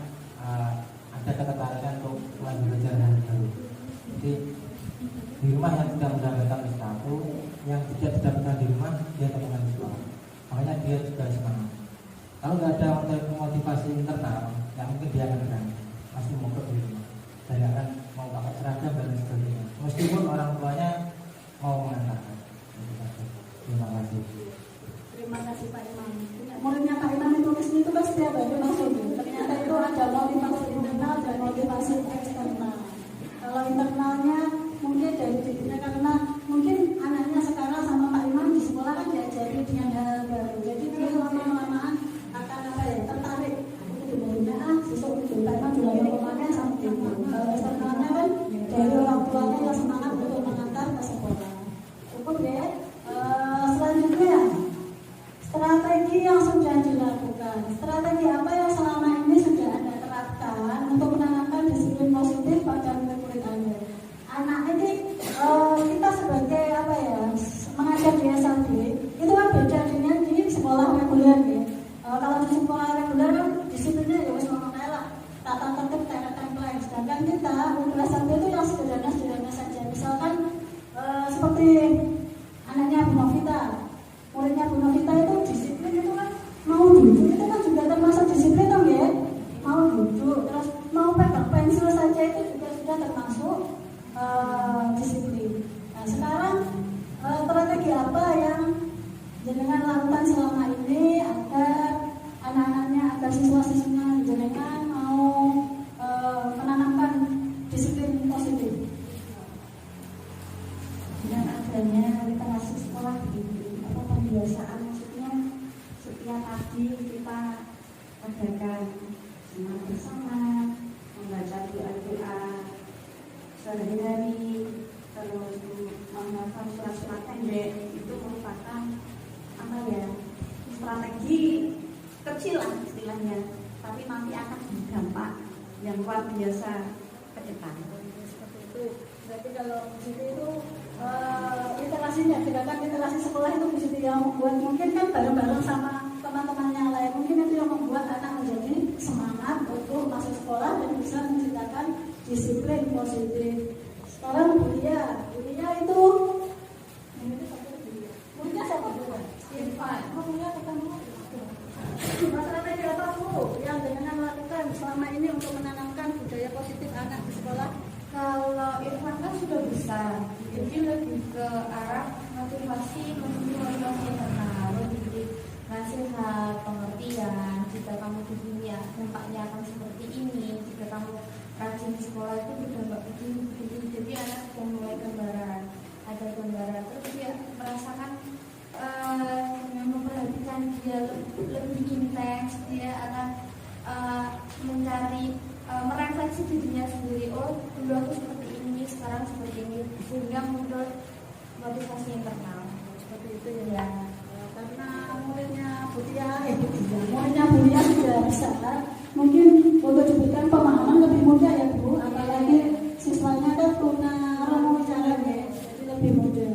Speaker 5: ada ketertarikan untuk mulai belajar hal baru. Jadi di rumah yang tidak mendapatkan sesuatu, yang tidak didapatkan di rumah dia temukan di sekolah. Makanya dia juga semangat. Kalau nggak ada motivasi internal, yang mungkin dia akan berani masih mogok di rumah. Dan akan mau pakai seragam dan lain sebagainya. Meskipun orang tuanya mau mengantarkan. Terima kasih.
Speaker 3: Terima kasih Pak Imam. Muridnya Pak Imam itu tulis itu kan setiap hari maksudnya. Ternyata itu ada motivasi internal dan motivasi eksternal. Kalau internalnya mungkin dari dirinya karena mungkin anaknya sekarang sama Pak Imam di sekolah kan diajari dengan hal baru. Jadi dia lama-lamaan akan tertarik untuk dunia siswa itu. Pak Imam juga yang kemarin sama itu. Kalau eksternalnya kan dari orang tuanya yang semangat untuk mengantar ke sekolah. Cukup ya. Selanjutnya strategi yang sudah dilakukan. Strategi apa yang selama ini sudah Anda terapkan untuk menanamkan disiplin positif pada murid Anda? Anak ini kita sebagai apa ya, mengajar di SLB itu kan beda dengan di sekolah reguler ya. Kalau di sekolah reguler kan disiplinnya ya wis ngomong lah, tata tertib template. Sedangkan kita untuk SLB itu yang sederhana saja. Misalkan seperti anaknya Bu Novita, muridnya Bu Novita itu disiplin itu kan mau duduk itu kan juga termasuk disiplin dong ya. Mau duduk terus mau pegang pensil saja itu juga sudah termasuk disiplin. Nah sekarang strategi apa yang jenengan lakukan selama ini agar anak-anaknya, agar siswa-siswinya jenengan mau menanamkan disiplin positif?
Speaker 1: Dengan adanya literasi sekolah gitu, apa pembiasaan, maksudnya setiap pagi kita adakan semangat bersama, membaca doa-doa sehari-hari, terus menghafal surat-surat pendek. Itu merupakan apa ya, strategi kecil lah istilahnya, tapi nanti akan berdampak yang luar biasa ke depan.
Speaker 3: Seperti itu. Berarti kalau di situ itu literasinya, gerakan literasi sekolah itu di situ yang membuat, mungkin kan bareng-bareng sama teman-teman yang lain, mungkin itu yang membuat anak menjadi semangat untuk masuk sekolah dan bisa menciptakan disiplin positif. Sekarang Bulia itu Bulia siapa dulu? Irfan. Bulia ketemu. Strategi apa Bu yang dengan melakukan selama ini untuk menanamkan budaya positif anak di sekolah?
Speaker 4: Kalau Irfan kan sudah besar, jadi lebih ke arah motivasi internal, jadi ngasih hal pengertian. Jika kamu di dunia dampaknya akan seperti ini, jika kamu rajin di sekolah itu berdampak begini. Jadi anak sudah mulai gambaran, ada gambaran, terus dia merasakan memperhatikan dia lebih intens, dia akan mencari merefleksi dirinya sendiri. Oh dulu aku seperti ini, sekarang seperti ini, sehingga muncul motivasi internal seperti itu ya.
Speaker 3: Karena muridnya muridnya Bulia sudah besar, mungkin untuk diberikan pemahaman lebih mudah ya Bu, apalagi siswanya kan punya romo bicara ya, jadi lebih mudah.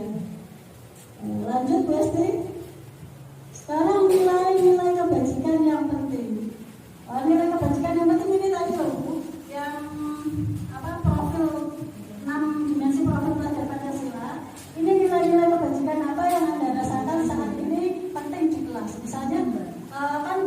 Speaker 3: Lanjut Bu Esti. Sekarang nilai-nilai kebajikan yang penting. Nilai kebajikan yang penting ini tadi loh Bu, yang profil 6 dimensi profil pelajar Pancasila. Ini nilai-nilai kebajikan apa yang Anda rasakan saat ini penting di kelas? Misalnya kan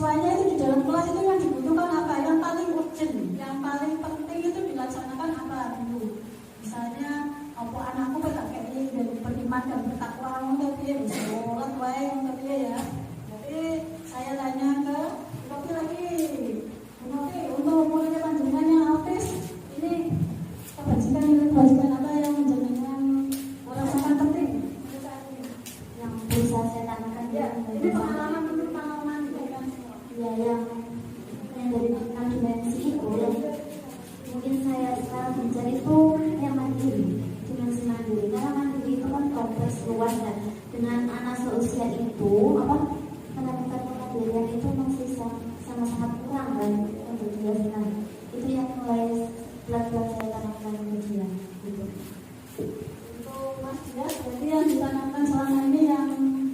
Speaker 3: siswanya itu di dalam kelas itu yang dibutuhkan apa, yang paling urgent, yang paling penting itu dilaksanakan apa dulu. Misalnya apa anakku tak kayak dan beriman dan bertakwa ngono piye bisa sholat wae ngono piye ya. Jadi saya tanya ke Rofi lagi, Rofi untuk muridnya panjenengan yang autis ini kebajikan apa yang menjadikan rasakan penting
Speaker 1: Yang bisa saya tanyakan
Speaker 3: ya, ini pengalaman
Speaker 1: ya yang dari tentang dimensi itu yang mungkin saya sekarang mencari itu yang mandiri, dimensi mandiri. Karena mandiri itu kan kompleks luas dan dengan anak seusia itu menemukan kemandirian itu masih sangat kurang kan untuk dijelaskan. Itu yang mulai pelan-pelan saya tanamkan kemudian gitu.
Speaker 3: untuk Mas Dias, berarti yang ditanamkan selama ini yang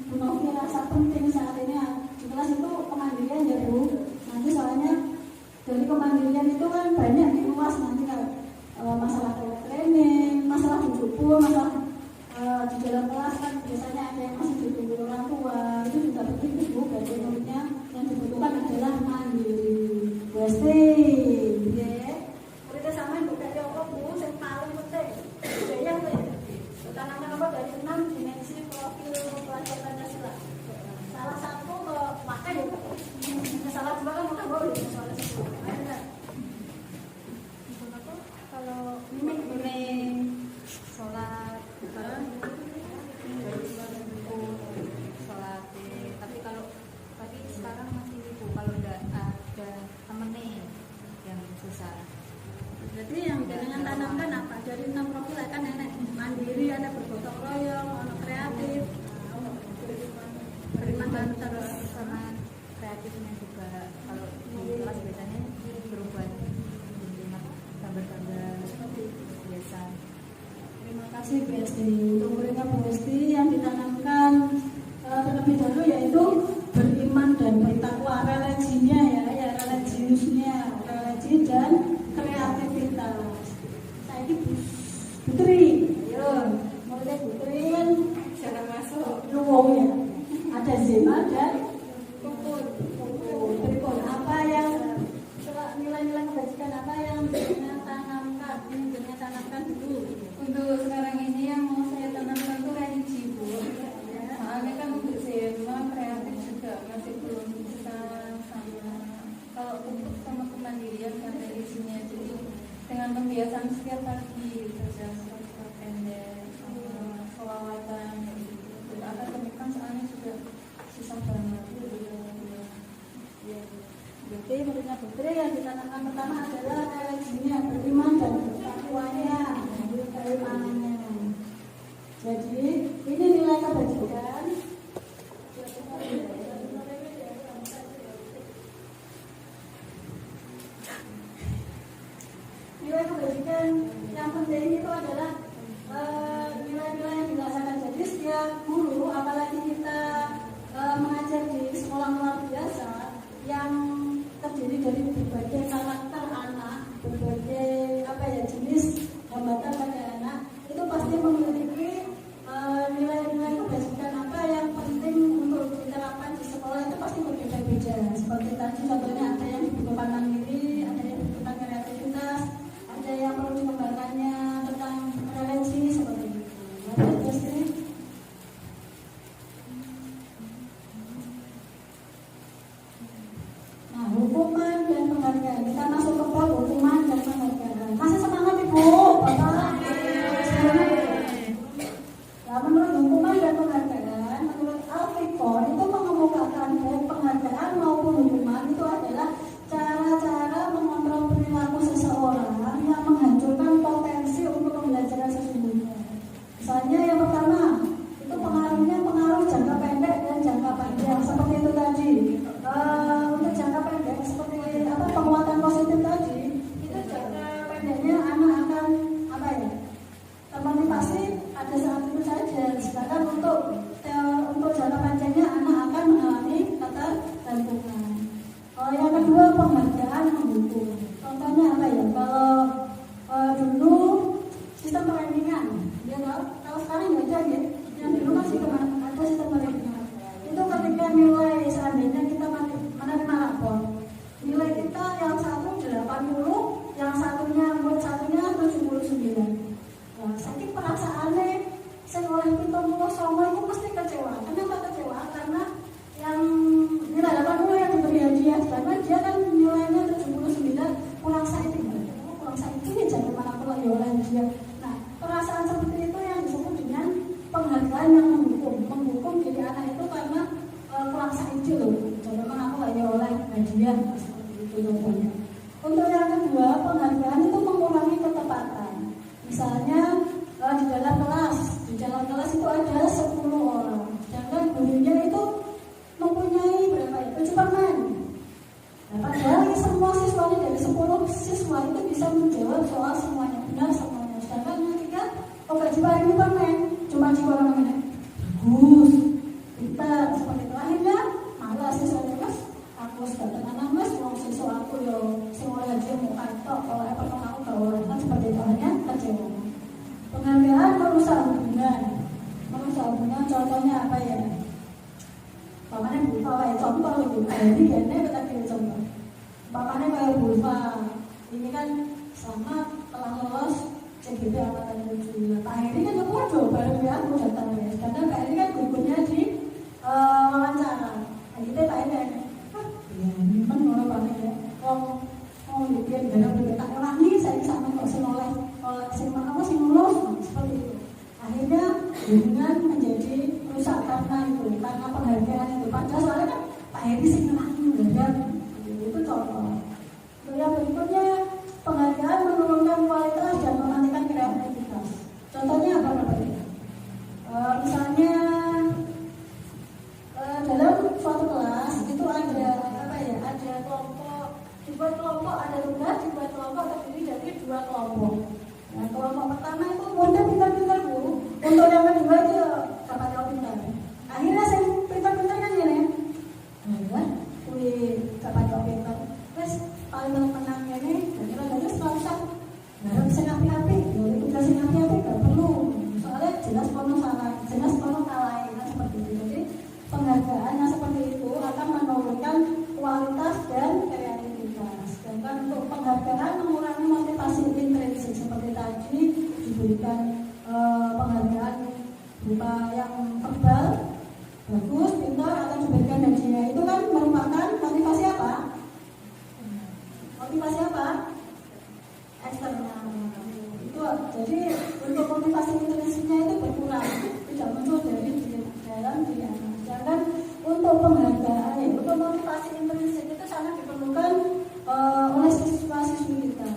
Speaker 3: Bu Novi rasa penting saat ini di kelas itu kemandirian ya Bu. Nanti soalnya dari kemandirian itu kan banyak luas nanti kalau masalah training, masalah duduk pun, masalah di dalam kelas kan biasanya ada yang masih ditunggu orang tua, itu juga penting Bu. Berarti muridnya yang dibutuhkan adalah mandiri. Pasti, ya. Muridnya sama Bu dari apa Bu? Yang paling penting, budaya apa ya? Tanamkan apa dari 6 dimensi profil pelajar Pancasila. Salah satu pakai ya, salah dua kan udah boleh soalnya satu.
Speaker 4: Kalau sholat tapi sekarang masih itu kalau udah ada temennya yang susah.
Speaker 3: Jadi yang dengan tanamkan apa? Dari 6 profil kan nenek mandiri, ada bergotong royong, ada kreatif, beriman dan terus
Speaker 4: sama kreatifnya juga. Kalau di kelas biasanya berubah gambar-gambar biasa.
Speaker 3: terima kasih Bu Esti. Untuk muridnya Bu Esti yang ditanamkan terlebih dahulu yaitu beriman dan bertakwa, religinya ya religiusnya, religi dan kreativitas. Saya ini Putri, ayo muridnya Putri kan jangan masuk luwung ya. Ada Zema dan Kupun. Berikut apa yang nilai-nilai kebajikan apa yang tanamkan dulu.
Speaker 4: Untuk sekarang ini yang mau saya tanamkan itu religi Bu. Soalnya kan untuk Zema kreatif juga masih belum bisa sama. Kalau untuk sama kemandirian kan religinya, jadi dengan pembiasaan setiap pagi saja sholat pendek, sholawatan gitu. Akademikan soalnya sudah susah banget.
Speaker 3: Jadi muridnya Putri yang ditanamkan pertama adalah religinya, beriman dan bertakwanya, keimanannya. Jadi ini nilai kebajikan. Nilai kebajikan yang penting itu adalah nilai-nilai yang dirasakan. Jadi setiap guru, apalagi kita mengajar di sekolah luar biasa yang terdiri dari berbagai karakter anak, berbagai jenis hambatan pada anak, itu pasti memiliki nilai-nilai kebajikan apa yang penting untuk diterapkan di sekolah itu pasti berbeda-beda. Seperti tadi contohnya ada yang dibutuhkan mandiri, ada yang dibutuhkan kreativitas, ada yang perlu dikembangkannya tentang religi seperti itu. Nah, hukuman dan penghargaan. Kita masuk ke poin hukuman dan penghargaan. Masih semangat Ibu, Bapak? Nah, menurut hukuman dan penghargaan, menurut Alfikon itu mengemukakan baik penghargaan maupun hukuman itu adalah cara-cara mengontrol perilaku seseorang yang menghancurkan potensi untuk pembelajaran sesungguhnya. Misalnya yang pertama, itu pengaruh jangka pendek dan jangka panjang. Seperti itu tadi. Untuk jangka pendek seperti penguatan positif tadi, itu jangka pendeknya anak akan termotivasi pada saat itu saja. Sedangkan untuk jangka panjangnya anak akan mengalami ketergantungan. Yang kedua, penghargaan mendukung. Contohnya apa ya? Kalau dulu sistem perandingan, ya kalau sekarang nggak ada ya. Yang dulu masih ada sistem perandingan. Itu ketika nilai seandainya kita menerima ya seperti itu contohnya. Untuk yang kedua, penghargaan itu mengurangi ketepatan. Misalnya di dalam kelas itu ada 10 orang, sedangkan gurunya itu mempunyai berapa ya? 7 permen. Nah, padahal semua siswanya dari 10 siswa itu bisa menjawab soal semuanya benar semuanya. Sedangkan yang ketiga, gak diparingi permen, cuma orang ini bagus, pintar, seperti itu. Akhirnya malah siswanya mas, aku sudah tenang mas, mau siswa aku yo semua aja mau kantor, kalau pertama aku gak oleh kan seperti itu, akhirnya kecewa. Penghargaan merusak hubungan, contohnya apa ya? Pamannya Bulva kayak contoh gitu. Jadi gini kita pilih contoh. Pamannya kayak Bulva. Ini kan sama telah lolos CGP angkatan 7. Pak Heri kan yang bodoh bareng dia aku datang ya. Sedangkan Pak Heri kan gugurnya di wawancara. Nah kita Pak Heri kan, ini kan orang banget ya. Oh dia gara berita elangi saya sama kok senoleh sing lolos seperti itu. Akhirnya hubungan menjadi rusak karena penghargaan itu. Padahal soalnya kan Pak Heri sing ngelangi itu contoh. Yang berikutnya, penghargaan menurunkan kualitas dan mematikan kreativitas. Contohnya apa namanya? Misalnya dalam suatu kelas itu ada ada dibuat kelompok, ada tugas dibuat kelompok terdiri dari 2 kelompok. Nah, kelompok pertama itu mudah pintar-pintar dulu. Untuk yang kedua itu dapat jauh pintar. Akhirnya saya pintar-pintar kan gini. Nah, dapat jauh pintar. Terus paling menang ini, kira-kira setelah nggak bisa ngapi-ngapi. Jadi tugas ngapi-ngapi nggak perlu. Soalnya jelas kono salah, jelas kono kalah. Nah, seperti itu. Jadi penghargaan yang seperti itu akan menurunkan kualitas dan kreativitas. Sedangkan untuk penghargaan mengurangi motivasi intrinsik seperti tadi diberikan penghargaan berupa yang verbal, bagus, pintar atau diberikan hadiah. Itu kan merupakan motivasi apa? Motivasi apa? Eksternal. Itu jadi untuk motivasi intrinsiknya itu berkurang, tidak muncul dari dalam diri anak. Sedangkan untuk penghargaan, untuk motivasi intrinsik itu sangat diperlukan oleh siswa-siswi kita.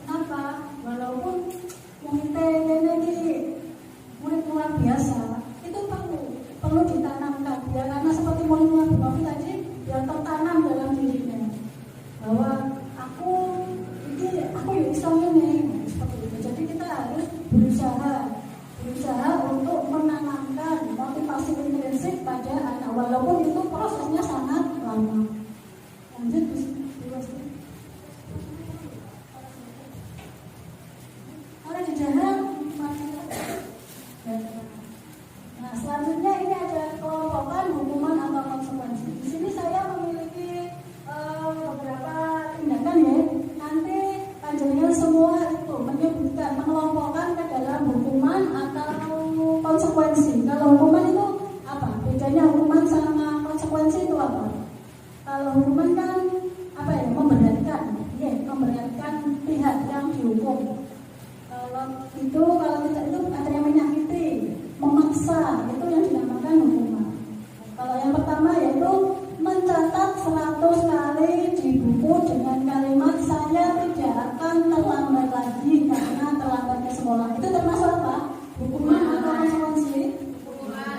Speaker 3: Kenapa? Walaupun murid luar biasa itu perlu ditanamkan biar karena seperti murid-murid Bapak tadi biar tertanam dalam dirinya bahwa aku bisa ini seperti itu. Jadi kita harus berusaha untuk menanamkan motivasi intrinsik pada anak walaupun itu prosesnya sangat lama. Lanjut orang dijahat. Nah selanjutnya ini ada kelompokan hukuman atau konsekuensi. Di sini saya memiliki beberapa tindakan ya. Nanti panjangnya semua itu menyebutkan mengelompokkan ke dalam hukuman atau konsekuensi. Kalau hukuman itu apa? Bedanya hukuman sama konsekuensi itu apa? Kalau hukuman kan apa ya? Memberatkan pihak yang dihukum. Kalau kita itu ada yang menyakiti, memaksa, itu yang dinamakan hukuman. Kalau yang pertama yaitu mencatat 100 kali di buku dengan kalimat saya tidak akan terlambat lagi karena terlambat ke sekolah. Itu termasuk apa? Hukuman atau konsekuensi? Hukuman.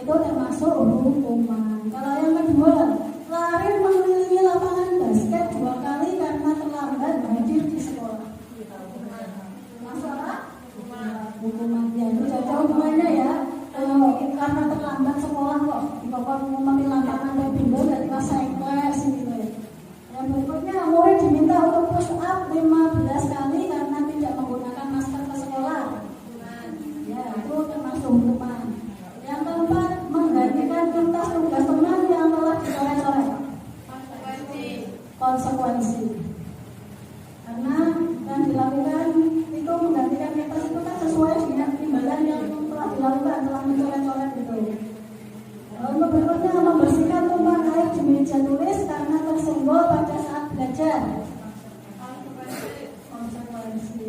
Speaker 3: Itu termasuk hukuman. Kalau yang kedua, lari mengelilingi lapangan basket 2 kali karena terlambat hadir di sekolah. Hukuman ya itu saja hubungannya ya. Karena terlambat sekolah kok dipokok mati lapangan dan bimbel dari kelas kelas gitu ya. Yang berikutnya murid diminta untuk push up 15 kali karena tidak menggunakan masker ke sekolah. Ya itu termasuk hukuman. Yang keempat menggantikan kertas tugas teman yang telah dicoret-coret. Konsekuensi. Karena yang dilakukan itu menggantikan kertas itu kan sesuai dengan imbalan yang telah dilakukan, telah mencoret-coret gitu. Untuk berikutnya membersihkan tumpahan air di meja tulis karena tersenggol pada saat belajar. Konsekuensi.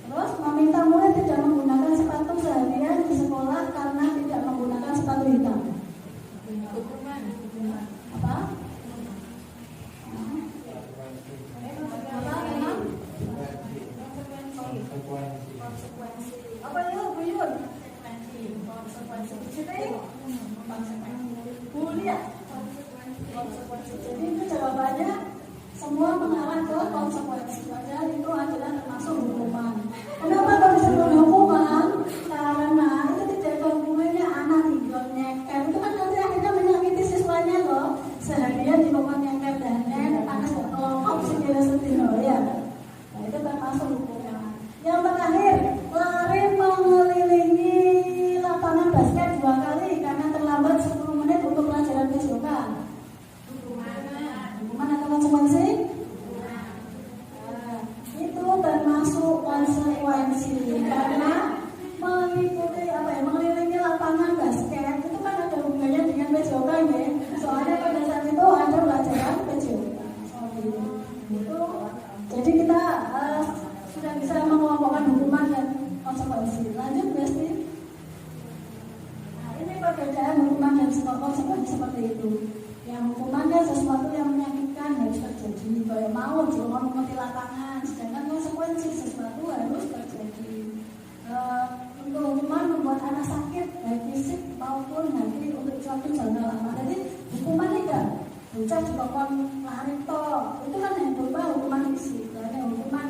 Speaker 3: Terus meminta murid tidak menggunakan sepatu seharian di sekolah karena tidak menggunakan sepatu hitam. Apa? Konsekuensi. Apa itu Buyun? Konsekuensi. Bully ya? Konsekuensi. Jadi itu jawabannya semua mengarah ke konsekuensi. Padahal itu adalah termasuk hukuman. Kenapa kalau disebut hukuman? Karena itu tidak ada hubungannya anak tinggal nyeker. Itu kan nanti akhirnya menyakiti siswanya loh. Seharian di rumah nyeker dan panas kelokok sekira setino ya. Nah itu termasuk hukuman. Yang terakhir, lari mengelilingi lapangan basket 2 kali karena terlambat 10 menit untuk pelajaran besokan. Hukuman atau konsekuensi? Nah, itu termasuk konsekuensi karena mengikuti mengelilingi lapangan basket itu kan ada hubungannya dengan besokan ya. Soalnya pada saat itu ada pelajaran besokan. Itu jadi kita sudah bisa mengelompokkan hukuman dan konsekuensi. Lanjut pasti. Nah, ini perbedaan hukuman dan konsekuensi seperti itu. Yang hukumannya sesuatu yang menyakitkan harus terjadi. Kayak mau jangan mati lapangan, sedangkan konsekuensi sesuatu harus terjadi. Untuk hukuman membuat anak sakit baik fisik maupun hati untuk suatu jangka lama. Jadi hukuman tidak bocah dikokon lari toh. Itu kan yang berupa hukuman fisik. Hukuman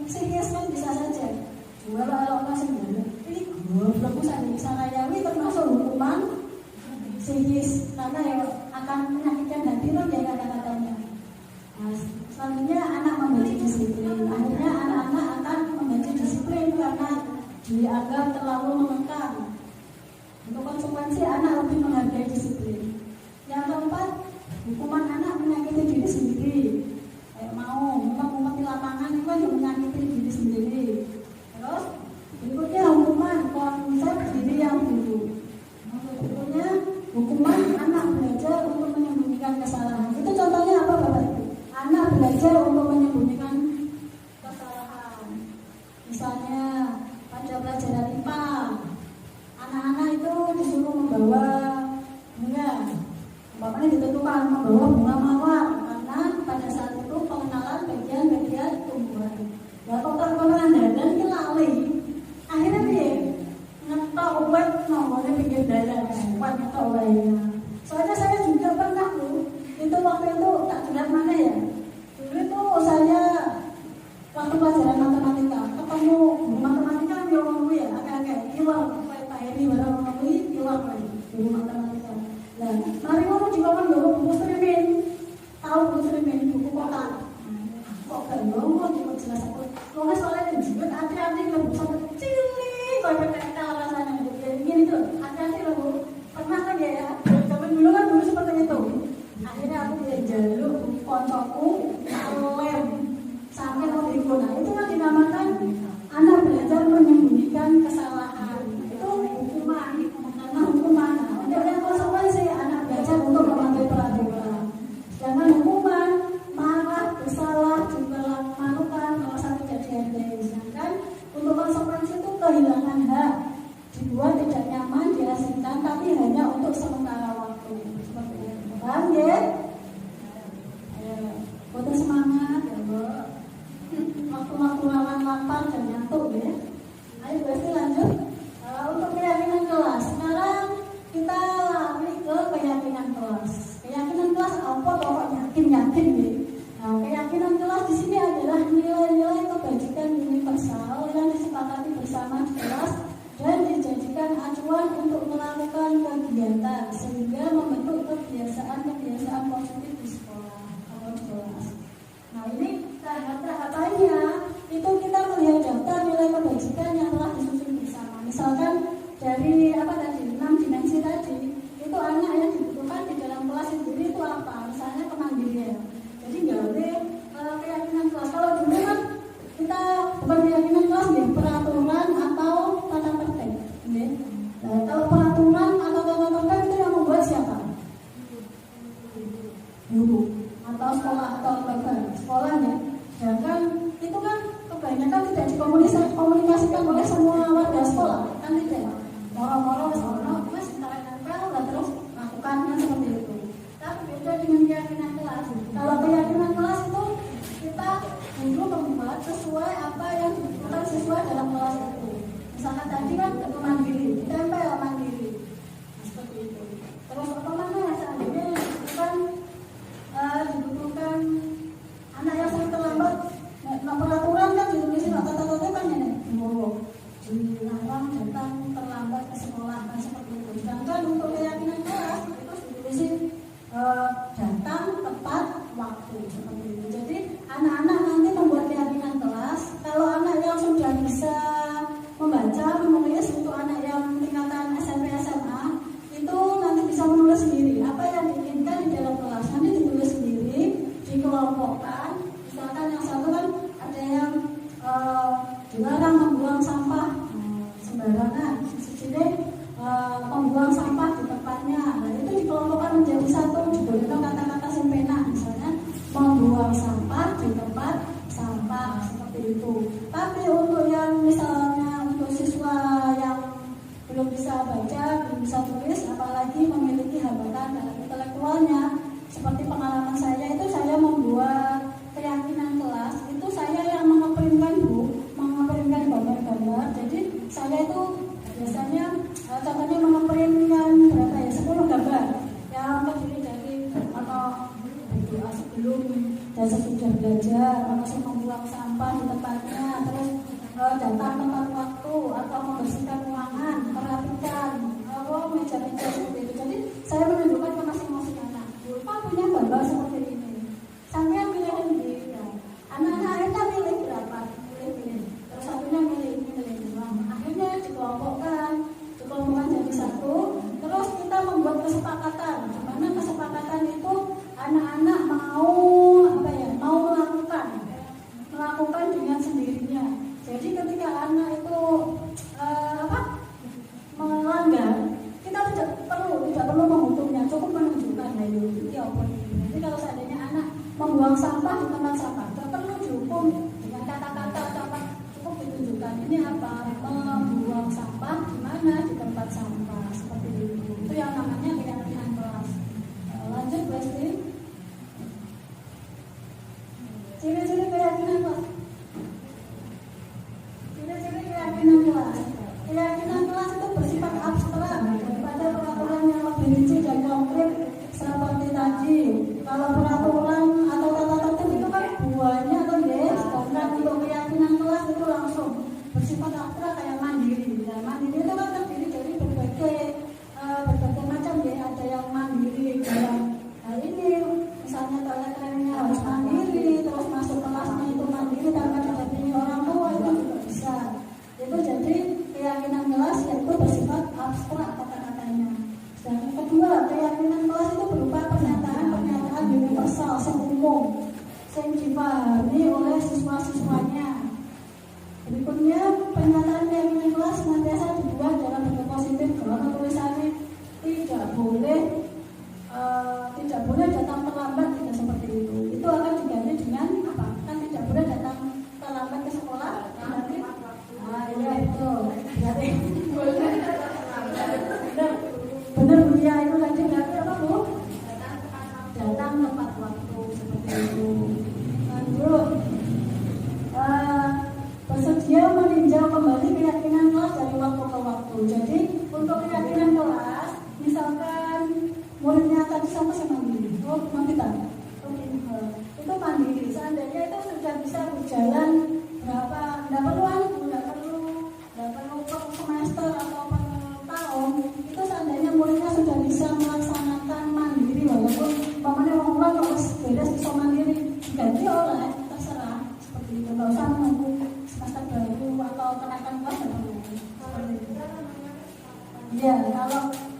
Speaker 3: psikis kan bisa saja. Jual kalau masih dulu. Ini goblok usah disarayawi termasuk hukuman psikis karena ya akan menyakitkan hati itu dia kata-katanya. Nah, selanjutnya anak membenci disiplin. Akhirnya anak-anak akan membenci disiplin karena dianggap terlalu mengekang. Untuk konsekuensi anak lebih menghargai disiplin. Yang keempat, hukuman anak menyakiti diri sendiri. Kayak mau ngumpet di lapangan itu kan menyakiti diri sendiri. Terus berikutnya hukuman konsep diri yang buruk. Berikutnya hukuman anak belajar untuk menyembunyikan kesalahan. Itu contohnya apa Bapak Ibu? Anak belajar untuk menyembunyikan kesalahan. Misalnya pada pelajaran IPA, anak-anak itu disuruh membawa bunga. Bapaknya ditentukan membawa bunga mawar karena pada saat itu pengenalan bagian-bagian tumbuhan. Ya kotor-kotoran dan ini lali. Akhirnya dia ngetok web nomornya pinggir dalam, web ngetok webnya. Soalnya saya juga pernah tuh, itu waktu itu tak jelas mana ya. Dulu itu saya waktu pelajaran matematika ketemu guru matematika yang ngomong ya agak-agak hilang Pak Heri baru ngomong hilang guru matematika. Nah, mari ngomong di kawan dulu buku streaming, tahu buku streaming buku kotak. Kok kan ngomong di jelas aku. Ngomong soalnya juga hati-hati nggak bisa kecil nih, kalau kita rasanya gini tuh hati-hati loh Bu. Pernah kan ya? Zaman dulu kan dulu seperti itu. Akhirnya aku jaluk koncoku lem sampai mau digunakan. Itu kan dinamakan anak belajar menyembunyikan kesalahan. Itu hukuman, karena hukuman. Untuk yang konsekuensi anak belajar untuk mematuhi peraturan. Jangan hukuman, marah, bersalah, juga melakukan kalau satu tidak dihargai. Sedangkan untuk konsekuensi itu kehilangan hak, dibuat tidak nyaman, diasingkan, tapi hanya untuk sementara waktu. Seperti itu. Paham ya? Foto semangat ya Bu. Waktu-waktu lawan lapar dan nyantuk ya. Ayo berarti lanjut. Untuk keyakinan kelas. Sekarang kita lari ke keyakinan kelas. Keyakinan kelas apa kok yakin-yakin ya. Nah, keyakinan kelas di sini adalah nilai-nilai kebajikan universal yang disepakati bersama di kelas dan dijadikan acuan untuk melakukan kegiatan sehingga membentuk kebiasaan-kebiasaan positif di sekolah atau di kelas. Nah ini tahap-tahapannya itu kita melihat daftar nilai kebajikan yang telah disusun bersama. Misalkan dari 6 dimensi tadi itu anak yang dibutuhkan di dalam kelas sendiri itu apa? Misalnya kemandirian. Jadi nggak boleh keyakinan kelas. Kalau dulu kan kita bukan keyakinan kelas ya, peraturan atau tata tertib. Nah, kalau peraturan atau tata tertib itu yang membuat siapa? Guru atau sekolah atau lembaga sekolahnya. Sedangkan itu kan kebanyakan tidak dikomunikasikan oleh semua warga sekolah kan tidak. Moro-moro wes nempel lah terus lakukannya seperti itu. Tapi beda dengan keyakinan kelas. Kalau keyakinan kelas itu kita dulu membuat sesuai apa yang dibutuhkan siswa dalam kelas dilarang datang terlambat ke sekolah, nah seperti itu. Sedangkan untuk keyakinan kelas itu ditulisin datang tepat waktu seperti itu. Jadi anak-anak nanti membuat keyakinan kelas. Kalau anak yang sudah bisa membaca, menulis, untuk anak yang tingkatan SMP SMA itu nanti bisa menulis sendiri apa yang diinginkan di dalam kelas. Nanti ditulis sendiri, dikelompokkan. Misalkan yang satu kan ada yang dilarang membuang sampah sembarangan, sini membuang sampah di tempatnya. Nah itu dikelompokkan menjadi satu, dibolehkan kata-kata simpena, misalnya membuang sampah di tempat sampah seperti itu. Tapi untuk yang misalnya untuk siswa yang belum bisa baca, belum bisa tulis, apalagi memiliki hambatan dalam intelektualnya, seperti pengalaman saya itu, saya membuat keyakinan kelas itu saya yang mengeprintkan mengeprintkan gambar-gambar. Jadi saya itu biasanya contohnya mengeprintkan berapa ya, 10 gambar yang terdiri dari berdoa sebelum dan sesudah belajar, langsung membuang sampah di tempatnya, terus datang tepat waktu atau membersihkan ruangan, merapikan meja-meja seperti itu. Jadi saya menunjukkan ke masing-masing anak, Pak punya gambar seperti ini, sampai pilih sendiri. Anak-anak akhirnya pilih berapa, pilih. Terus satunya milih doang. Akhirnya dikelompokkan jadi satu. Terus kita membuat kesepakatan, di mana kesepakatan itu anak-anak mau melakukan dengan sendirinya. Jadi ketika anak itu melanggar, kita tidak perlu menghukumnya, cukup menunjukkan Jadi kalau seandainya anak membuang sampah di tempat sampah, tidak perlu dihukum dengan kata-kata, cukup ditunjukkan ini apa, membuang sampah di mana, di tempat sampah seperti itu. Itu yang namanya keyakinan kelas. Lanjut Besti. Ciri-ciri keyakinan kelas. Ciri-ciri keyakinan kelas. Keyakinan kelas itu bersifat abstrak daripada peraturan yang lebih rinci dan konkret seperti tadi. Kalau peraturan atau tata tertib itu kan buahnya atau yes, sedangkan untuk keyakinan kelas itu langsung bersifat abstrak kayak mandiri. Nah, mandiri itu kan terdiri dari berbagai macam ya. Ada yang mandiri dalam hal ini, misalnya toiletnya harus mandiri, terus masuk kelasnya itu mandiri tanpa didampingi orang tua, itu juga bisa. Itu jadi keyakinan kelas yaitu bersifat abstrak kata-katanya. Dan yang kedua, keyakinan kelas itu berupa pernyataan universal, seumum, yang dipahami oleh siswa-siswanya. Berikutnya, pernyataan keyakinan kelas senantiasa dibuat dalam bentuk positif, kalau tulisannya tidak boleh datang terlambat, tidak seperti itu. Itu akan diganti dengan apa? Kan tidak boleh datang terlambat ke sekolah. Nanti, iya itu. Berarti benar ya itu tadi berarti apa Bu? Datang tepat waktu seperti itu. Lanjut. Bersedia meninjau kembali keyakinan kelas dari waktu ke waktu. Jadi untuk keyakinan kelas, misalkan muridnya tadi sama mandiri, itu mandiri. Seandainya itu sudah bisa berjalan berapa, tidak perlu per semester atau per tahun. Itu seandainya muridnya sudah bisa melaksanakan mandiri, walaupun pamannya orang harus beres bisa mandiri, ganti oleh terserah seperti itu. Nggak usah menunggu semester baru atau kenaikan kelas seperti itu. Ya,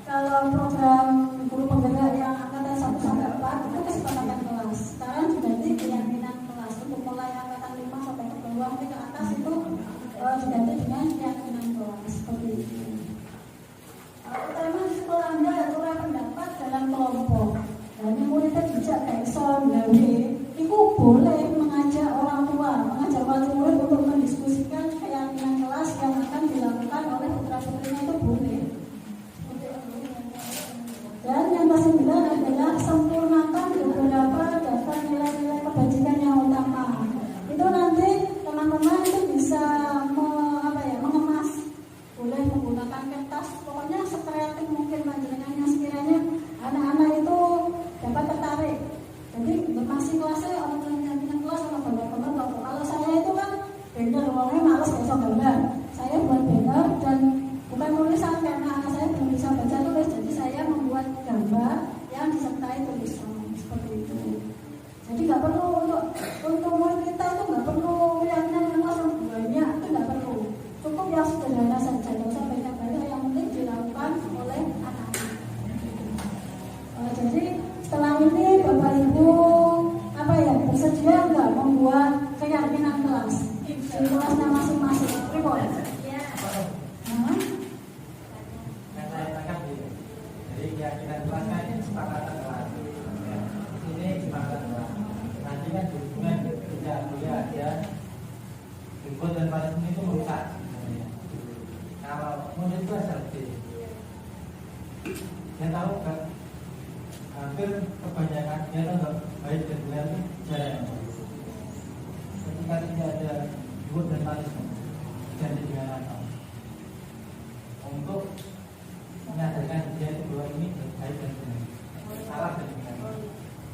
Speaker 3: kalau program guru penggerak yang angkatan 1 sampai 4 itu kesepakatan kelas. Sekarang diganti keyakinan kelas. Untuk mulai angkatan 5 sampai ke bawah ke atas itu diganti dengan keyakinan kelas seperti itu. Tema di sekolah Anda aturan pendapat dalam kelompok. Dan yang muridnya bijak kayak gawe, itu boleh mengajak orang tua, mengajak wali murid untuk mendiskusikan keyakinan kelas yang akan dilakukan oleh putra putrinya, itu boleh. Dan yang ke-9,
Speaker 5: itu SLT. Yang tahu kan hampir kebanyakan ya tahu baik dan benar itu cara yang bagus. Ketika tidak ada good dan punishment dan dengan akal untuk menyadarkan dia itu bahwa ini baik dan benar, salah dan benar.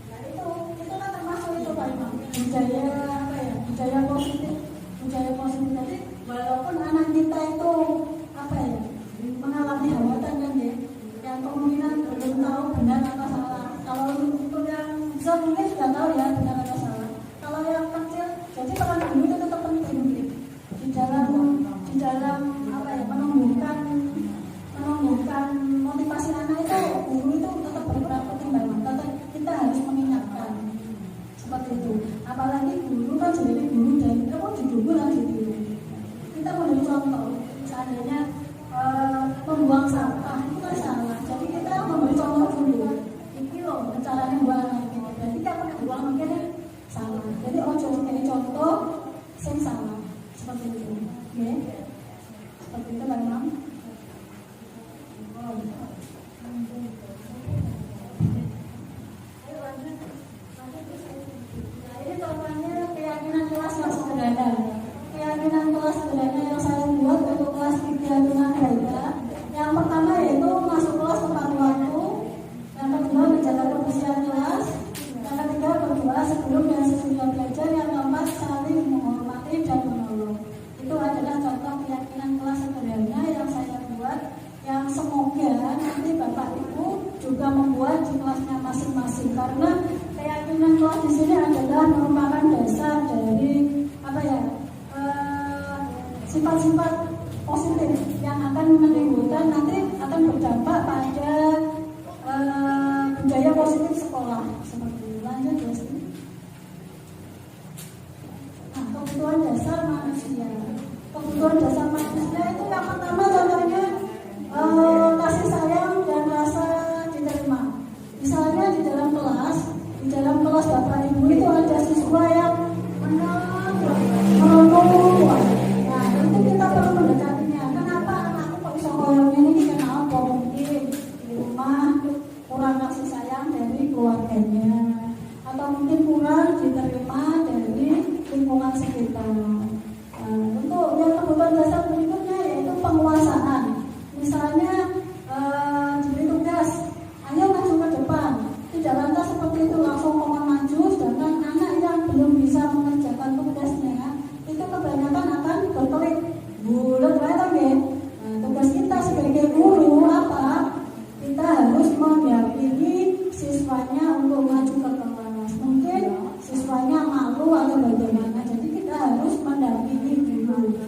Speaker 3: Nah itu kan termasuk itu Pak Imam, budaya apa ya, budaya positif. Jadi walaupun anak kita itu apa ya mengalami hambatan kan ya, yang kemungkinan belum tahu benar atau salah. Kalau untuk yang besar mungkin sudah tahu ya benar atau salah. Kalau yang kecil, jadi peran guru itu tetap penting di dalam apa ya menumbuhkan motivasi anak itu. Guru itu tetap berperan penting banget. Tetap kita harus mengingatkan seperti itu. Apalagi guru kan jadi guru dan guru lagi guru. Kita memberi contoh, seandainya membuang sampah itu kan salah. Jadi kita memberi contoh dulu. Ini loh caranya buang. Berarti kita buang mungkin salah. Jadi ojo kayak contoh yang salah seperti itu. Oke, seperti itu Pak Imam. Ini contohnya keyakinan kelas yang sederhana. Keyakinan kelas sederhana yang saya buat untuk kelas 3 Tunagrahita. Yang pertama yaitu masuk kelas tepat waktu. Yang kedua menjaga kebersihan kelas. Yang ketiga berdoa sebelum dan sesudah belajar. Yang keempat saling menghormati dan menolong. Itu adalah contoh keyakinan kelas sederhana yang saya buat, yang semoga nanti Bapak Ibu juga membuat di kelasnya masing-masing, karena keyakinan kelas di sini adalah merupakan dasar dari apa ya sifat-sifat positif yang akan menimbulkan nanti akan berdampak pada budaya positif sekolah. Seperti lanjut ya. Nah, kebutuhan dasar manusia. Kebutuhan dasar manusia itu yang pertama contohnya kasih sayang dan rasa diterima. Misalnya di dalam kelas Bapak Ibu itu ada siswa yang mengeluh. Nah, itu kita perlu mendekatinya. Kenapa anakku kok bisa ngomong ini? Kenapa? Mungkin di rumah kurang kasih sayang dari keluarganya, atau mungkin kurang diterima dari lingkungan sekitar. Untuk yang kebutuhan dasar berikutnya yaitu penguasaan. Misalnya diberi tugas, ayo maju ke depan. Tidak lantas seperti itu langsung mohon maju, sedangkan anak yang belum bisa mengerjakan tugasnya itu kebanyakan akan berkelit. Bulat ya. Tugas kita sebagai guru apa? Kita harus mendampingi siswanya untuk maju ke kelas. Mungkin siswanya malu atau bagaimana, jadi kita harus mendampingi dulu.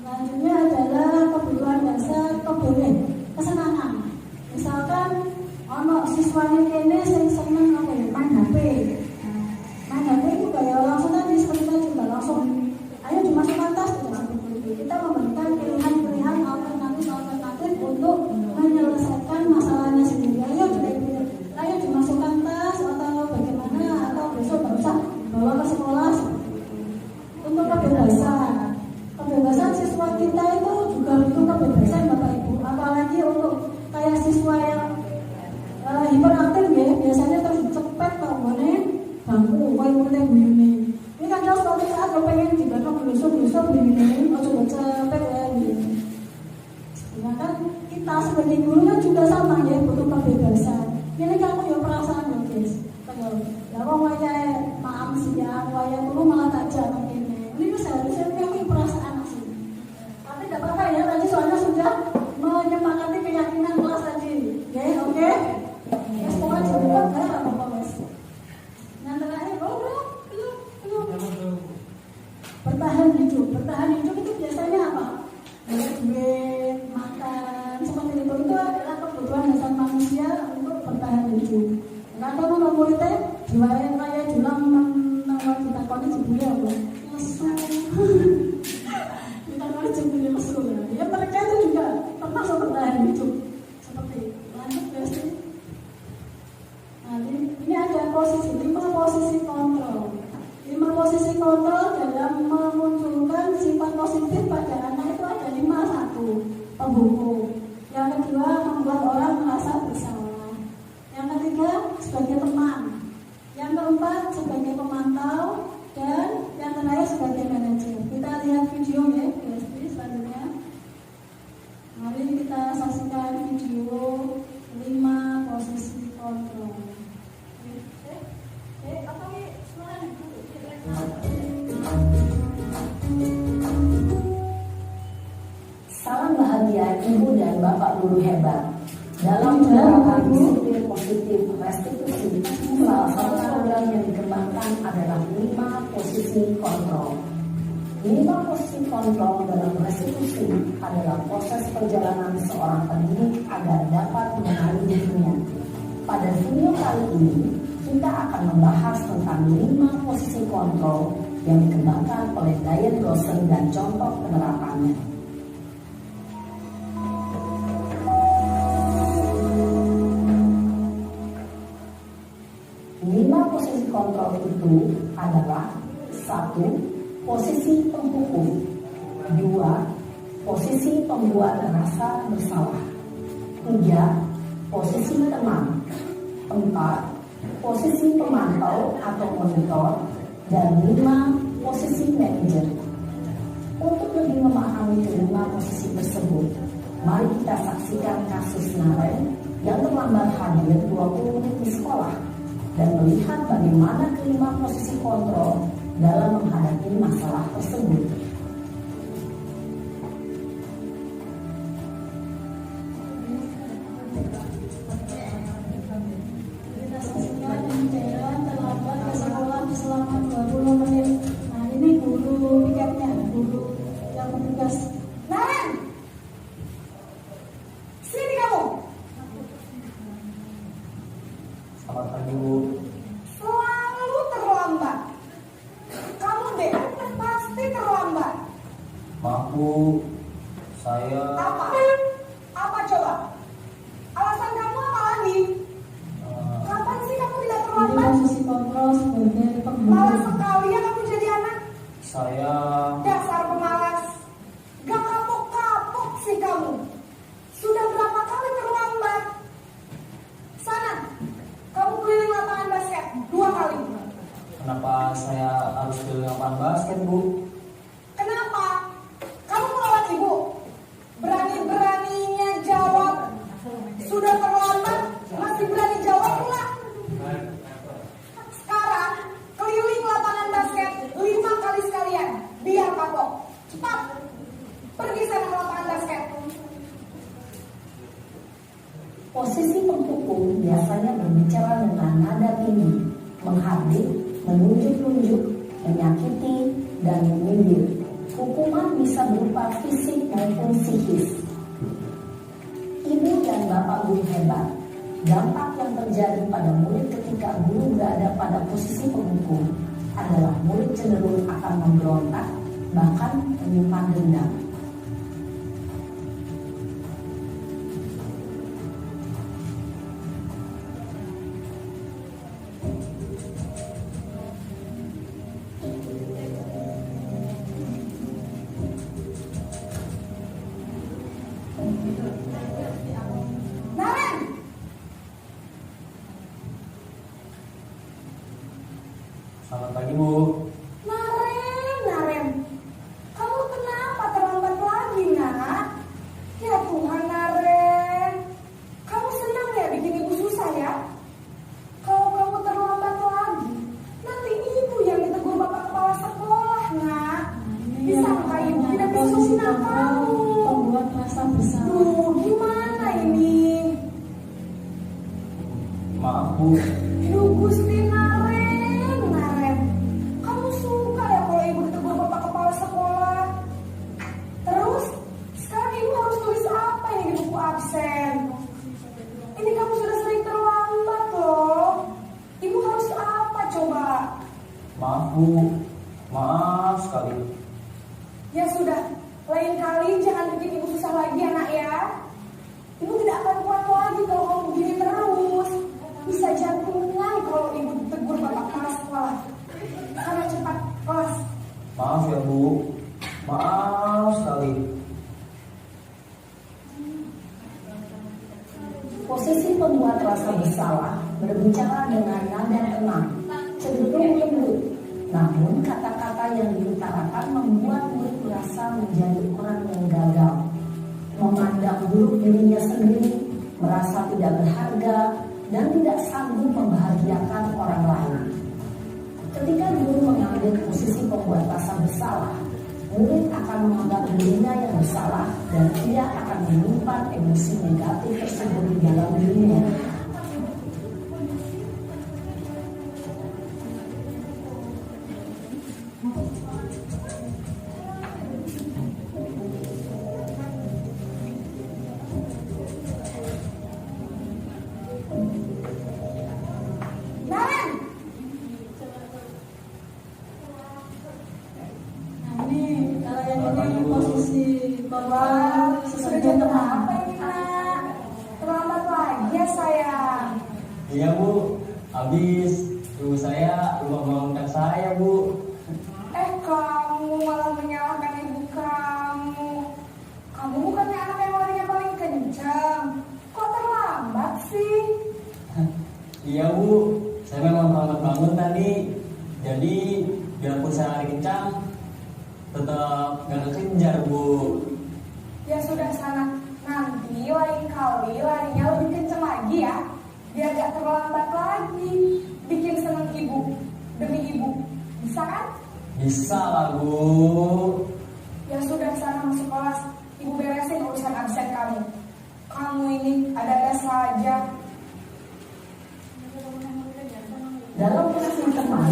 Speaker 3: Selanjutnya adalah kebutuhan dasar kesenangan. Misalkan ono siswanya kene sing seneng apa ya main HP. Main HP itu kayak langsung tadi seperti tadi juga langsung ayo dimasukkan tas. Kita memberikan pilihan-pilihan alternatif untuk menyelesaikan masalahnya sendiri. Ayo dimasukkan tas atau bagaimana, atau besok nggak usah bawa ke sekolah. Untuk kebebasan siswa kita itu juga butuh kebebasan Bapak Ibu. Apalagi untuk kayak siswa yang hiperaktif ya, biasanya tercepet bangunnya bangku, kayak mulai bunyi. Ini kan kalau suatu saat lo pengen juga belusur bunyi, coba cepet ya gitu. Sedangkan kita sebagai guru kan juga sama ya, butuh kebebasan. Ini kamu ya perasaan loh guys. Ya kok kayak maaf sih ya, kayak dulu malah tajam ini. Ini seharusnya punya perasaan sih. Tapi tidak apa-apa ya, tadi soalnya sudah menyepakati keyakinan kelas tadi. Oke? Ya, semoga cukup ya, apa-apa mas. Yang terakhir, belum. Bertahan hidup itu biasanya apa? Duit, makan, seperti itu adalah kebutuhan dasar manusia untuk bertahan hidup. Kadang murid-muridnya diwain kaya julang nang ditakoni jebule apa? Lesu. Ditakoni jebule lesu. Ya mereka itu juga termasuk bertahan hidup. Seperti lanjut ya sih. Nah, ini ada posisi 5 posisi kontrol. 5 posisi kontrol dalam memunculkan sifat positif pada anak itu ada 5. 1. pembuku. Yang kedua, membuat orang merasa bersalah. Yang ketiga, sebagai teman. Yang keempat, sebagai pemantau. Dan yang terakhir, sebagai manajer. Kita lihat video ya, selanjutnya. Mari kita saksikan video 5 posisi kontrol.
Speaker 7: Salam bahagia Ibu dan Bapak Guru hebat. Dalam menerapkan disiplin positif restitusi, salah satu program yang dikembangkan adalah 5 posisi kontrol. 5 posisi kontrol dalam restitusi adalah proses perjalanan seorang pendidik agar dapat mengenali dirinya. Pada video kali ini, kita akan membahas tentang 5 posisi kontrol yang dikembangkan oleh Diane Rosen dan contoh penerapannya. 5 posisi kontrol itu adalah: 1. Posisi penghukum. 2. Posisi pembuat rasa bersalah. 3. Posisi teman. 4. Posisi pemantau atau monitor. Dan 5. Posisi manajer. Untuk lebih memahami kelima posisi tersebut, mari kita saksikan kasus Naren yang terlambat hadir 20 menit di sekolah dan melihat bagaimana kelima posisi kontrol dalam menghadapi masalah tersebut.
Speaker 3: Kita saksikan Naren terlambat ke sekolah selama 20 menit. Nah, ini guru piketnya, guru yang bertugas. Naren! Sini kamu!
Speaker 5: Selamat pagi Bu.
Speaker 3: Selalu terlambat. Kamu deh, pasti terlambat.
Speaker 5: Maaf Bu, saya
Speaker 3: Apa? Apa coba? Alasan kamu apa lagi? Kapan sih kamu tidak terlambat? Posisi kontrol sebagai malas sekali ya kamu jadi anak.
Speaker 5: saya
Speaker 3: Dasar pemalas. Gak kapok-kapok sih kamu. Sudah berapa kali terlambat? Sana, kamu keliling lapangan basket 2 kali.
Speaker 5: kenapa saya harus ke lapangan basket Bu?
Speaker 3: Kenapa? Kamu melawan ibu. Berani-beraninya jawab. Sudah terlambat, masih berani jawab pula. Sekarang, keliling lapangan basket 5 kali sekalian. Biar kapok. Cepat. Pergi sana ke lapangan basket.
Speaker 7: Posisi penghukum biasanya berbicara dengan nada tinggi, menghardik, menunjuk-nunjuk, menyakiti, dan menyindir. Hukuman bisa berupa fisik maupun psikis. Ibu dan Bapak Guru hebat. Dampak yang terjadi pada murid ketika guru berada pada posisi penghukum adalah murid cenderung akan memberontak, bahkan menyimpan dendam.
Speaker 3: Naren!
Speaker 5: Selamat pagi Bu.
Speaker 3: Naren. Kamu kenapa terlambat lagi, nak? Ya Tuhan, Naren. Kamu senang ya bikin ibu susah ya? Kalau kamu terlambat lagi, nanti ibu yang ditegur bapak kepala sekolah, nak. Disangka ibu tidak bisa kamu. Pembuat rasa bersalah. Duh, gimana ini?
Speaker 5: Maaf Bu,
Speaker 3: Duh, Gusti Naren. Kamu suka ya kalau ibu ditegur bapak kepala sekolah? Terus, sekarang ibu harus tulis apa ini di buku absen? Ini kamu sudah sering terlambat loh. Ibu harus apa coba?
Speaker 5: maaf Bu, maaf sekali.
Speaker 3: Ya sudah, lain kali jangan bikin ibu susah lagi anak ya. Ibu tidak akan kuat lagi kalau kamu begini terus. Bisa jantungan kalau ibu ditegur bapak kepala sekolah. Sana cepat kelas.
Speaker 5: Maaf ya Bu, maaf sekali.
Speaker 7: membuat rasa bersalah berbicara dengan nada tenang, cenderung lembut. Namun kata-kata yang diutarakan membuat murid merasa menjadi orang yang gagal, memandang buruk dirinya sendiri, merasa tidak berharga, dan tidak sanggup membahagiakan orang lain. Ketika guru mengambil posisi pembuat rasa bersalah, murid akan menganggap dirinya yang bersalah dan ia akan menyimpan emosi negatif tersebut di dalam dirinya.
Speaker 3: Nah ini kalau yang ini posisi bawah
Speaker 7: Sudah jam berapa ini nak? Terlambat lagi ya sayang.
Speaker 8: Iya Bu, habis ibu saya lupa bangunkan saya Bu.
Speaker 7: Kamu malah menyalahkan ibu kamu. Kamu bukannya anak yang larinya paling kencang. Kok terlambat sih?
Speaker 8: Iya Bu, saya memang terlambat bangun tadi. Jadi biarpun saya lari kencang, tetap gak kekejar Bu.
Speaker 7: Ya sudah sana. Nanti lain kali larinya lebih kencang lagi ya. Biar gak terlambat lagi. Bikin seneng ibu. Demi ibu. Bisa kan?
Speaker 8: Bisa lah Bu.
Speaker 7: Ya sudah sana masuk kelas. Ibu beresin urusan absen kamu. Kamu ini ada-ada saja. Dalam posisi teman,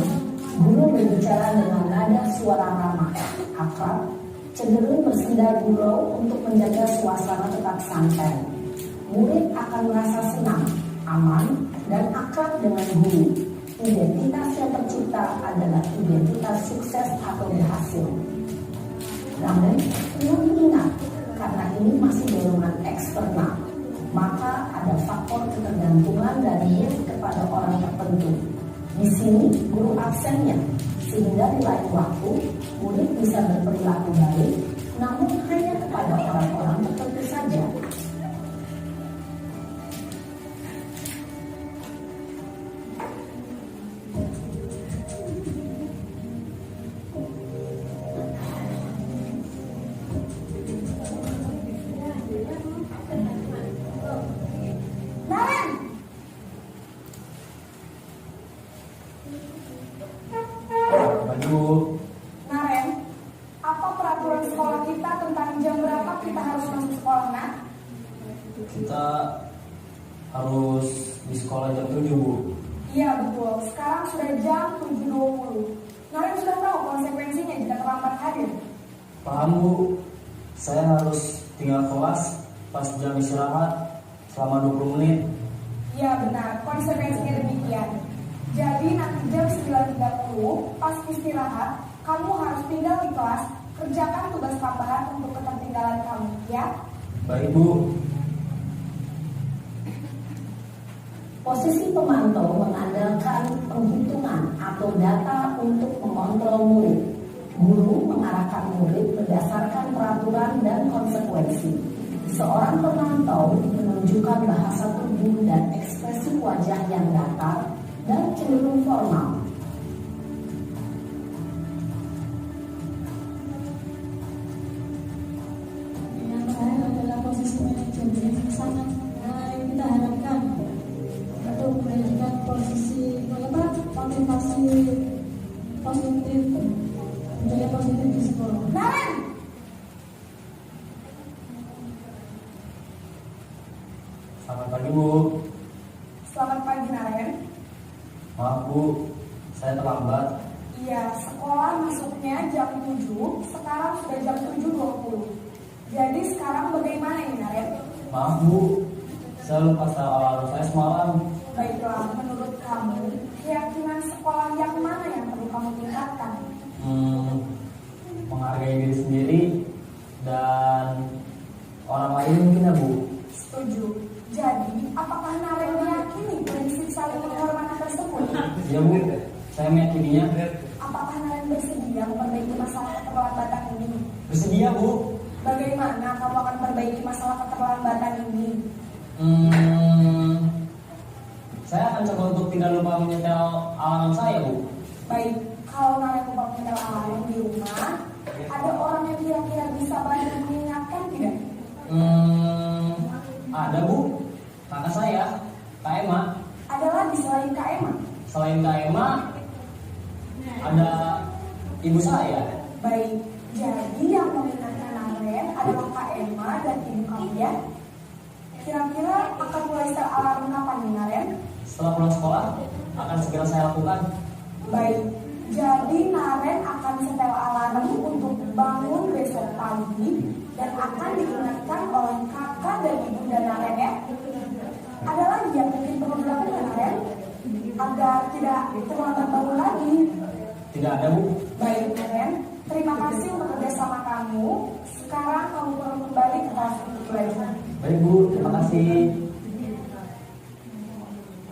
Speaker 7: guru berbicara dengan nada suara ramah, akrab, cenderung bersenda gurau untuk menjaga suasana tetap santai. Murid akan merasa senang, aman, dan akrab dengan guru. Identitas yang tercipta adalah identitas sukses atau berhasil. Namun, perlu diingat, karena ini masih dorongan eksternal, maka ada faktor ketergantungan dari kepada orang tertentu. Di sini guru absennya, sehingga di lain waktu murid bisa berperilaku baik, namun hanya kepada orang-orang tertentu saja.
Speaker 8: Bu,
Speaker 7: Naren, apa peraturan sekolah kita tentang jam berapa kita harus masuk sekolah, nak?
Speaker 8: kita harus di sekolah jam 7 Bu.
Speaker 7: Iya betul, sekarang sudah jam 7.20. Naren sudah tahu konsekuensinya jika terlambat hadir.
Speaker 8: Paham Bu, saya harus tinggal kelas pas jam istirahat selama 20 menit.
Speaker 7: Iya benar, konsekuensinya demikian. Jadi nanti jam 9.30 pas istirahat, kamu harus tinggal di kelas, kerjakan tugas tambahan untuk ketertinggalan kamu, ya?
Speaker 8: Baik Bu.
Speaker 7: Posisi pemantau mengandalkan penghitungan atau data untuk mengontrol murid. Guru mengarahkan murid berdasarkan peraturan dan konsekuensi. Seorang pemantau menunjukkan bahasa tubuh dan ekspresi wajah yang datar dan cenderung formal.
Speaker 3: yang terakhir adalah posisi manajemen yang sangat kita harapkan untuk memberikan posisi motivasi positif, menjadi positif di sekolah.
Speaker 7: Naren!
Speaker 8: Selamat pagi Bu.
Speaker 7: Selamat pagi, Naren.
Speaker 8: Maaf Bu, saya terlambat.
Speaker 7: Iya, sekolah masuknya jam 7, sekarang sudah jam 7.20. Jadi sekarang bagaimana ini, Naren?
Speaker 8: Maaf Bu, saya lupa soal saya semalam.
Speaker 7: Baiklah, menurut kamu, keyakinan sekolah yang mana yang perlu kamu tingkatkan?
Speaker 8: Menghargai diri sendiri dan orang lain mungkin ya Bu.
Speaker 7: Setuju. Jadi, apakah Naren meyakini prinsip saling menghormati tersebut?
Speaker 8: Ya Bu, saya meyakininya.
Speaker 7: Apakah Naren bersedia memperbaiki masalah keterlambatan ini?
Speaker 8: Bersedia Bu.
Speaker 7: Bagaimana kamu akan memperbaiki masalah keterlambatan ini?
Speaker 8: saya akan coba untuk tidak lupa menyetel alarm saya, Bu.
Speaker 7: Baik, kalau Naren lupa menyetel alarm di rumah, ada orang yang kira-kira bisa bantu mengingatkan tidak?
Speaker 8: Ada, Bu. Kakak saya, Kak Emma.
Speaker 7: Ada lagi selain Kak Emma?
Speaker 8: Selain Kak Emma, ada ibu saya.
Speaker 7: Baik, jadi yang mengingatkan Naren adalah Kak Emma dan ibu kalian. Kira-kira akan mulai setel alarm kapan nih Naren?
Speaker 8: Setelah pulang sekolah, akan segera saya lakukan.
Speaker 7: Baik, jadi Naren akan setel alarm untuk bangun besok pagi dan akan diingatkan oleh kakak dan ibu dan Naren ya. Ada lagi yang mungkin perlu dilakukan Naren agar tidak terlambat bangun lagi?
Speaker 8: Tidak ada, Bu.
Speaker 7: Baik Naren, terima kasih untuk kerjasama kamu. Sekarang kamu perlu kembali ke kelas untuk belajar.
Speaker 8: Baik, Bu. Terima kasih.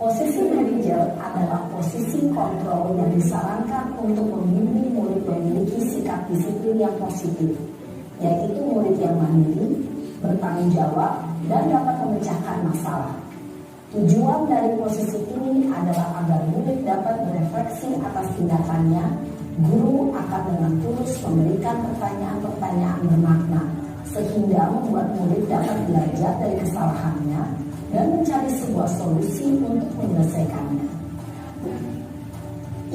Speaker 7: Posisi manajer adalah posisi kontrol yang disarankan untuk membimbing murid memiliki sikap disiplin yang positif, yaitu murid yang mandiri, bertanggung jawab, dan dapat memecahkan masalah. Tujuan dari posisi ini adalah agar murid dapat berefleksi atas tindakannya. Guru akan dengan tulus memberikan pertanyaan-pertanyaan bermakna, sehingga membuat murid dapat belajar dari kesalahannya dan mencari sebuah solusi untuk menyelesaikannya.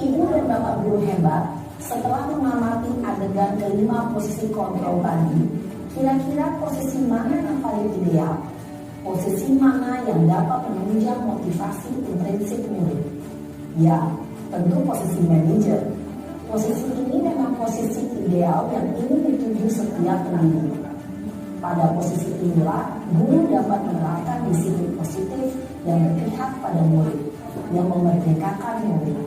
Speaker 7: Ibu dan bapak guru hebat, setelah mengamati adegan kelima posisi kontrol tadi, kira-kira posisi mana yang paling ideal? Posisi mana yang dapat menunjang motivasi intrinsik murid? Ya, tentu posisi manajer. Posisi ini memang posisi ideal yang ingin dituju setiap pendidik. Pada posisi inilah, guru dapat menerapkan disiplin positif yang berpihak pada murid, yang memerdekakan murid.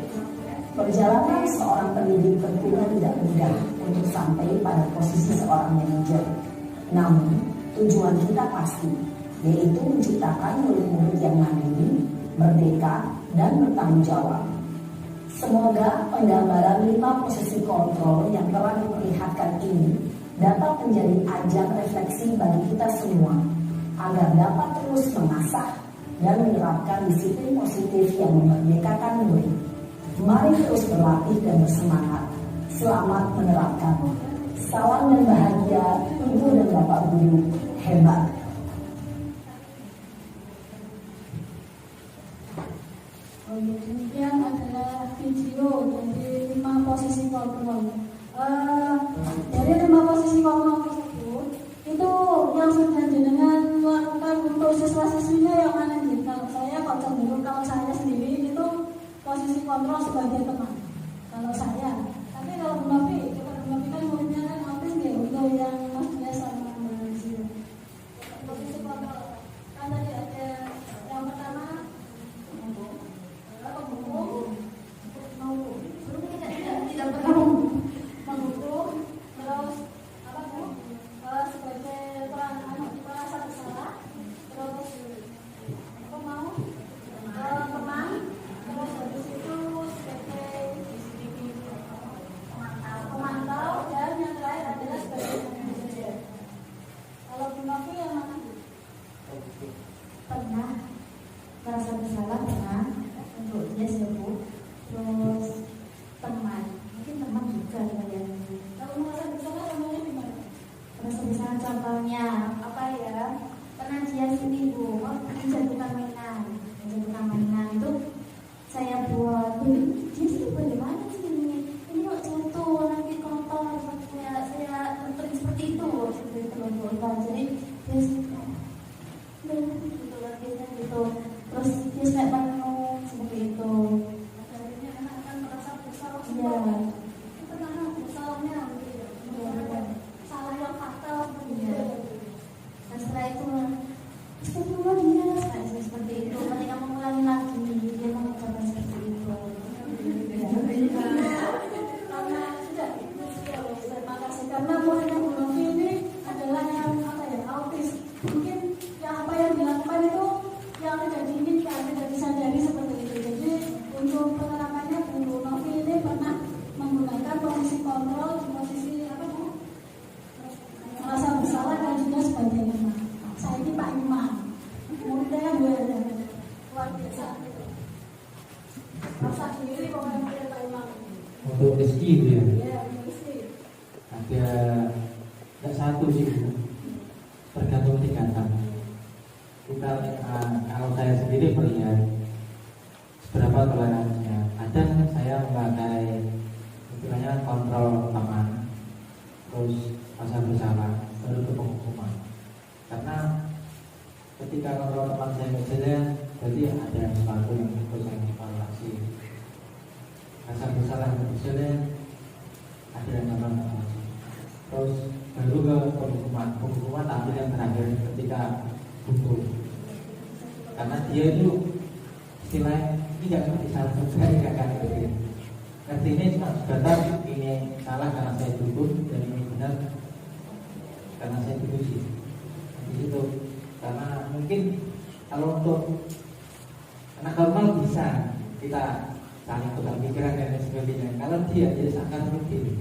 Speaker 7: Perjalanan seorang pendidik tentunya tidak mudah untuk sampai pada posisi seorang manajer. Namun, tujuan kita pasti, yaitu menciptakan murid-murid yang mandiri, merdeka, dan bertanggung jawab. Semoga penggambaran 5 posisi kontrol yang telah diperlihatkan ini dapat menjadi ajang refleksi bagi kita semua, agar dapat terus mengasah dan menerapkan disiplin positif yang memerdekakan murid. Mari terus berlatih dan bersemangat. Selamat menerapkan. Salam dan bahagia, Ibu dan Bapak Guru hebat.
Speaker 3: Demikian adalah video dari 5 posisi kontrol. Dari 5 posisi kontrol tersebut, itu yang sudah jenengan lakukan untuk siswa-siswinya yang mana nih? Kalau saya kalau saya sendiri itu posisi kontrol sebagai teman. Kalau saya, tapi kalau Bu Novi, coba Bu Novi kan muridnya kan autis nih, untuk yang maksudnya sama Malaysia. Posisi kontrol kan tadi ada yang pertama tidak pernah menghukum, terus apa Bu? Sebagai merasa bersalah, terus apa mau teman, terus habis itu sebagai pemantau, dan yang terakhir adalah sebagai manajer. Kalau Bu Novi yang mana Bu?
Speaker 1: Pernah merasa bersalah, pernah untuk yes ya Bu. Terus teman, mungkin teman juga ya.
Speaker 3: Kalau merasa bersalah namanya gimana?
Speaker 1: Merasa bersalah contohnya apa ya? Pernah dia sini Bu, menjatuhkan mainan itu saya buat. Dia sih bagaimana sih ini kok jatuh nanti kotor, saya nentuin seperti itu Bu. Jadi dia gitu. Terus dia sampai penuh
Speaker 5: untuk rezeki gitu ya.
Speaker 3: Ya, mesti.
Speaker 5: Ada nggak satu sih, tergantung tingkatan. Kita kalau saya sendiri melihat seberapa toleransinya. Kadang saya memakai istilahnya kontrol teman, terus rasa bersalah, baru ke penghukuman. Karena ketika kontrol teman saya berjalan, berarti ada sesuatu yang harus saya evaluasi. Rasa bersalah yang berjalan, ada yang namanya evaluasi. Terus baru ke penghukuman tampil yang terakhir ketika butuh. Karena dia itu istilahnya ini nggak ngerti salah saya nggak akan ngerti. Ngertinya cuma sebatas ini salah karena saya dukung dan ini benar karena saya dipuji. Di situ karena mungkin kalau untuk anak normal bisa kita saling tukar pikiran dan lain sebagainya. Kalau dia akan seperti itu.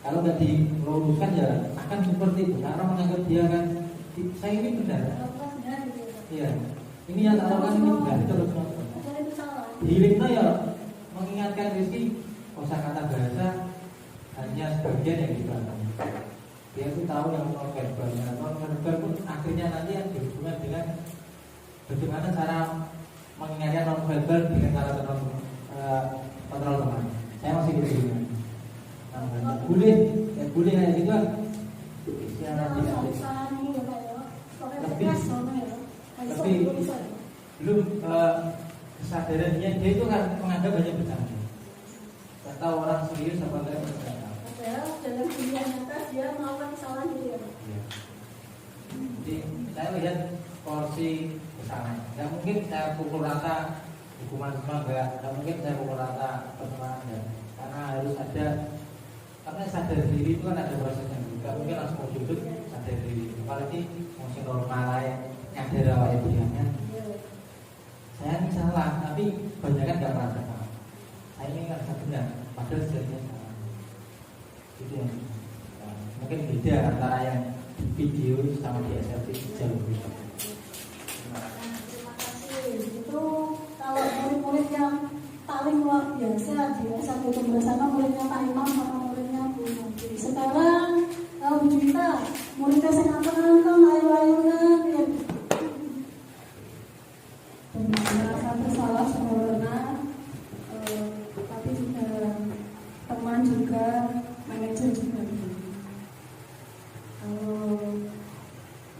Speaker 5: Kalau nggak diluruskan ya akan seperti itu. Karena orang menganggap dia kan saya ini benar. Iya. Ini yang tak lakukan ini benar terus. Healingnya ya mengingatkan Rizky kosakata bahasa hanya sebagian yang dibantah. Dia itu tahu yang non-verbalnya. Non-verbal pun akhirnya nanti yang berhubungan dengan bagaimana cara mengingatkan non-verbal dengan cara kontrol teman. Saya masih berbeda. Boleh kayak gitu kan? Lebih belum kesadaran dia itu kan menganggap hanya bercanda. Tidak tahu orang serius apa enggak bercanda.
Speaker 3: Padahal dalam dunia nyata dia melakukan kesalahan gitu ya.
Speaker 5: Jadi saya lihat porsi kesalahan. Tidak mungkin saya pukul rata hukuman semua enggak. Tidak mungkin saya pukul rata pertemanan enggak. Karena harus ada, karena sadar diri itu kan ada prosesnya juga. Mungkin langsung mau duduk sadar diri. Apalagi masih normal ya, nyadar awal pilihannya. Saya ini salah, tapi banyak kan nggak merasa salah. Saya ini nggak bisa benar, padahal sebenarnya salah. Itu yang mungkin beda antara yang di video sama di SLT jauh beda.
Speaker 3: Terima kasih. Itu kalau murid-murid yang paling luar biasa di S1 bersama muridnya Pak Imam sama muridnya Bu Nabi. Sekarang Bu Juwita, muridnya saya nonton ayo merasa bersalah sempurna, tapi juga teman juga, manajer juga. Kalau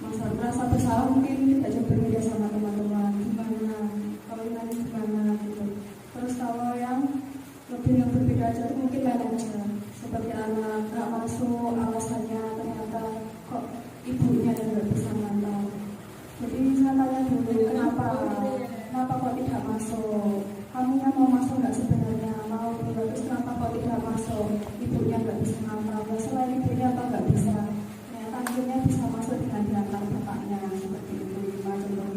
Speaker 3: masa merasa bersalah mungkin tidak jauh berbeda sama teman-teman. Gimana? Kalau ini gimana gitu. Terus kalau yang lebih yang berbeda aja itu mungkin manajer. Seperti anak nggak masuk, alasannya ternyata kok ibunya dan nggak bisa mantau. Jadi saya tanya dulu kenapa kok tidak masuk? Kamu kan mau masuk nggak sebenarnya? Mau terus kenapa kok tidak masuk? Ibunya nggak bisa mantau. Ya selain ibunya apa nggak bisa? Ternyata akhirnya bisa masuk dengan diantar bapaknya seperti itu contohnya.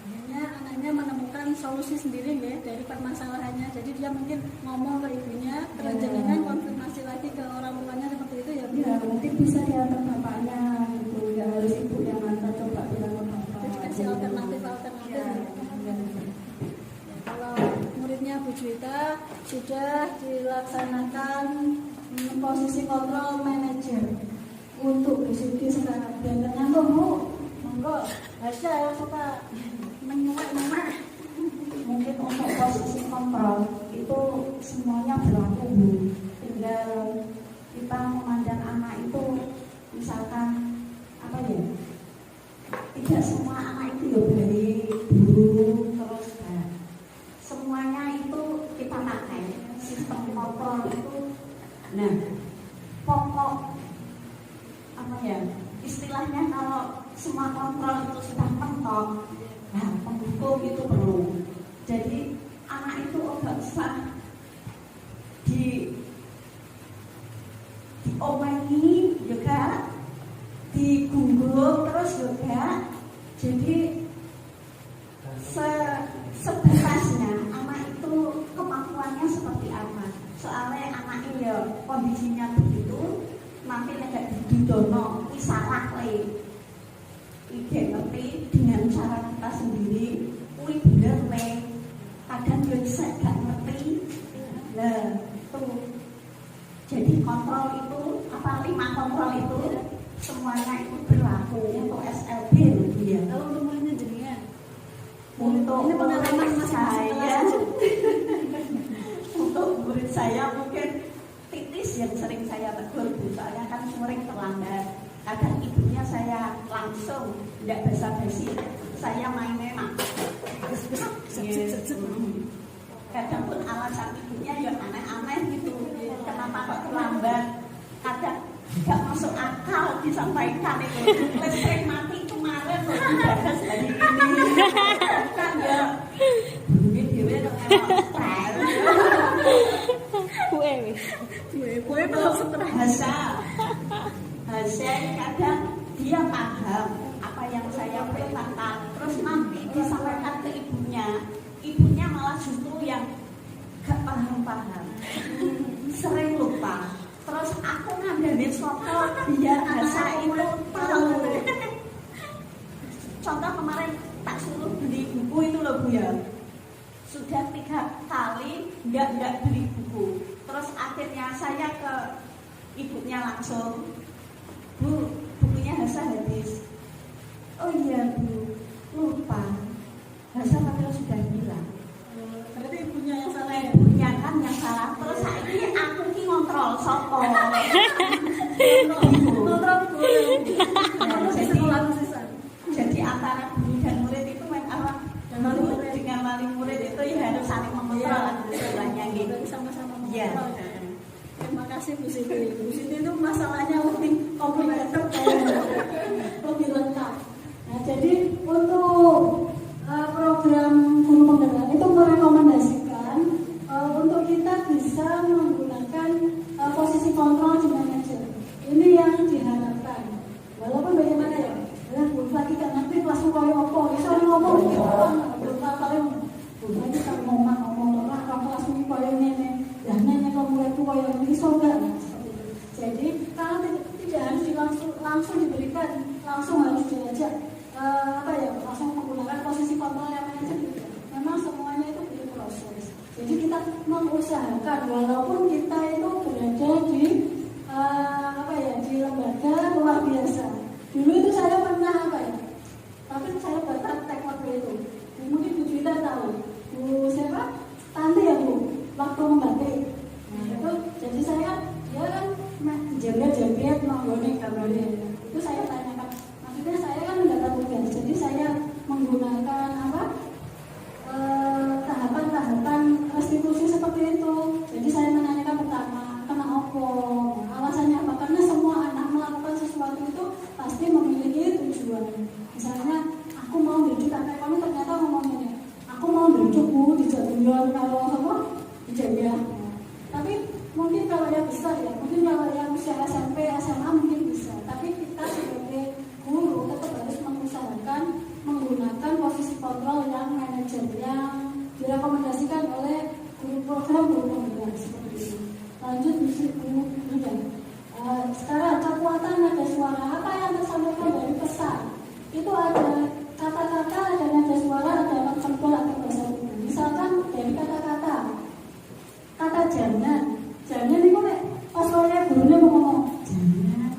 Speaker 3: Akhirnya anaknya menemukan solusi sendiri ya dari permasalahannya. Jadi dia mungkin ngomong ke ibunya, terus jangan konfirmasi lagi ke orang tuanya seperti itu ya. Ya mungkin bisa diantar bapaknya gitu. Ya harus ibu yang antar, coba bilang ke bapak. Jadi kasih alternatif. Ya, kalau muridnya Bu Juwita sudah dilaksanakan posisi kontrol manajer untuk Bu Siti sekarang. Dan ternyata Bu, monggo baca ya suka menyuap. Mungkin untuk posisi kontrol itu semuanya berlaku Bu. Tinggal kita memandang anak itu misalkan apa ya? Tidak semua anak itu ya baik, buruk, terus semuanya itu kita pakai sistem kontrol itu. Nah, pokok apa ya istilahnya kalau semua kontrol itu sudah mentok, nah pendukung itu perlu. Jadi anak itu nggak usah diomeli juga, digunggung terus juga. Jadi sebebasnya anak itu kemampuannya seperti apa. Soalnya anak ini ya kondisinya begitu, nanti tidak didono salah ide ngerti dengan cara kita sendiri, bener kadang dia bisa gak ngerti. Lah tuh
Speaker 7: Jadi kontrol itu, 5 kontrol itu semuanya itu berlaku untuk SLB loh Bu ya.
Speaker 3: Kalau untuk muridnya jenengan,
Speaker 7: Untuk
Speaker 3: ini pengalaman
Speaker 7: saya, untuk murid saya mungkin titis yang sering saya tegur Bu, soalnya kan sering terlambat. Kadang ibunya saya langsung tidak basa-basi, saya mainnya mak. Kadang pun alasan ibunya ya aneh-aneh gitu, kenapa kok terlambat. Kadang nggak masuk akal disampaikan itu, listrik mati kemarin loh, dibahas hari ini. Kan ya, ini dewe dong
Speaker 3: gue belum stres.
Speaker 7: Bahasa kadang dia paham apa yang saya perintahkan, terus nanti disampaikan ke ibunya malah justru yang gak paham, sering lupa. Terus aku ngambilin soto biar bahasa itu tahu. Contoh kemarin tak suruh beli buku itu loh Bu ya, sudah 3 kali nggak beli buku. Terus akhirnya saya ke ibunya langsung, Bu, bukunya Hasa habis. Oh iya Bu, lupa. Hasa padahal sudah bilang.
Speaker 3: Berarti ibunya yang salah ya?
Speaker 7: Ibunya kan yang salah. Terus ini aku ki ngontrol sopo.
Speaker 3: Kontrol guru. Harus sekolah khususan.
Speaker 7: Jadi antara guru dan murid itu memang guru dengan wali murid itu ya harus saling mengontrol istilahnya gitu.
Speaker 3: Sama-sama
Speaker 7: Iya.
Speaker 3: mengontrol. Terima kasih Bu Siti. Bu Siti itu masalahnya lebih komplikated lebih lengkap. Nah, jadi untuk program guru penggerak itu merekomendasikan untuk kita bisa menggunakan posisi kontrol di manajer. Ini yang diharapkan. Walaupun bagaimana ya, belum lagi kan nanti kelas koyo apa, bisa ngomong gitu kan, belum paling belum lagi kan ngomong orang kelas koyo ini. Dan nanya ke muridku koyo ini soga. Jadi kalau tidak harus langsung diberikan, langsung harus diajak langsung menggunakan posisi kontrol yang manajer gitu. Memang semuanya itu butuh proses. Jadi kita mengusahakan walaupun kita itu berada di di lembaga luar biasa. Dulu itu saya pernah tapi saya berpraktek waktu itu. Mungkin Bu Juwita tahu. Bu siapa? Tante ya Bu. Waktu membatik. Nah itu jadi saya dia kan jaga-jaga menggoni gambarnya. Itu saya tanyakan. Maksudnya saya kan nggak tahu tugas. Jadi saya menggunakan tahapan-tahapan restitusi seperti itu. Jadi saya menanyakan pertama, kena apa? Alasannya apa? Karena semua anak melakukan sesuatu itu pasti memiliki tujuan. Misalnya, aku mau duduk, kakak kami ternyata ngomongnya, aku mau duduk Bu di Jatiluhur kalau apa? Di Jaya. Tapi mungkin kalau yang besar ya, mungkin kalau yang usia SMP, SMA mungkin bisa. Tapi kita sebagai guru tetap harus mengusahakan menggunakan posisi kontrol yang manajer yang direkomendasikan oleh guru program guru penggerak seperti itu. Lanjut Bu Rida. Sekarang kekuatan nada suara, apa yang tersampaikan dari pesan itu ada kata-kata, ada nada suara, ada verbal atau bahasa tubuh. Misalkan dari kata-kata jangan itu pas soalnya gurunya mau ngomong jangan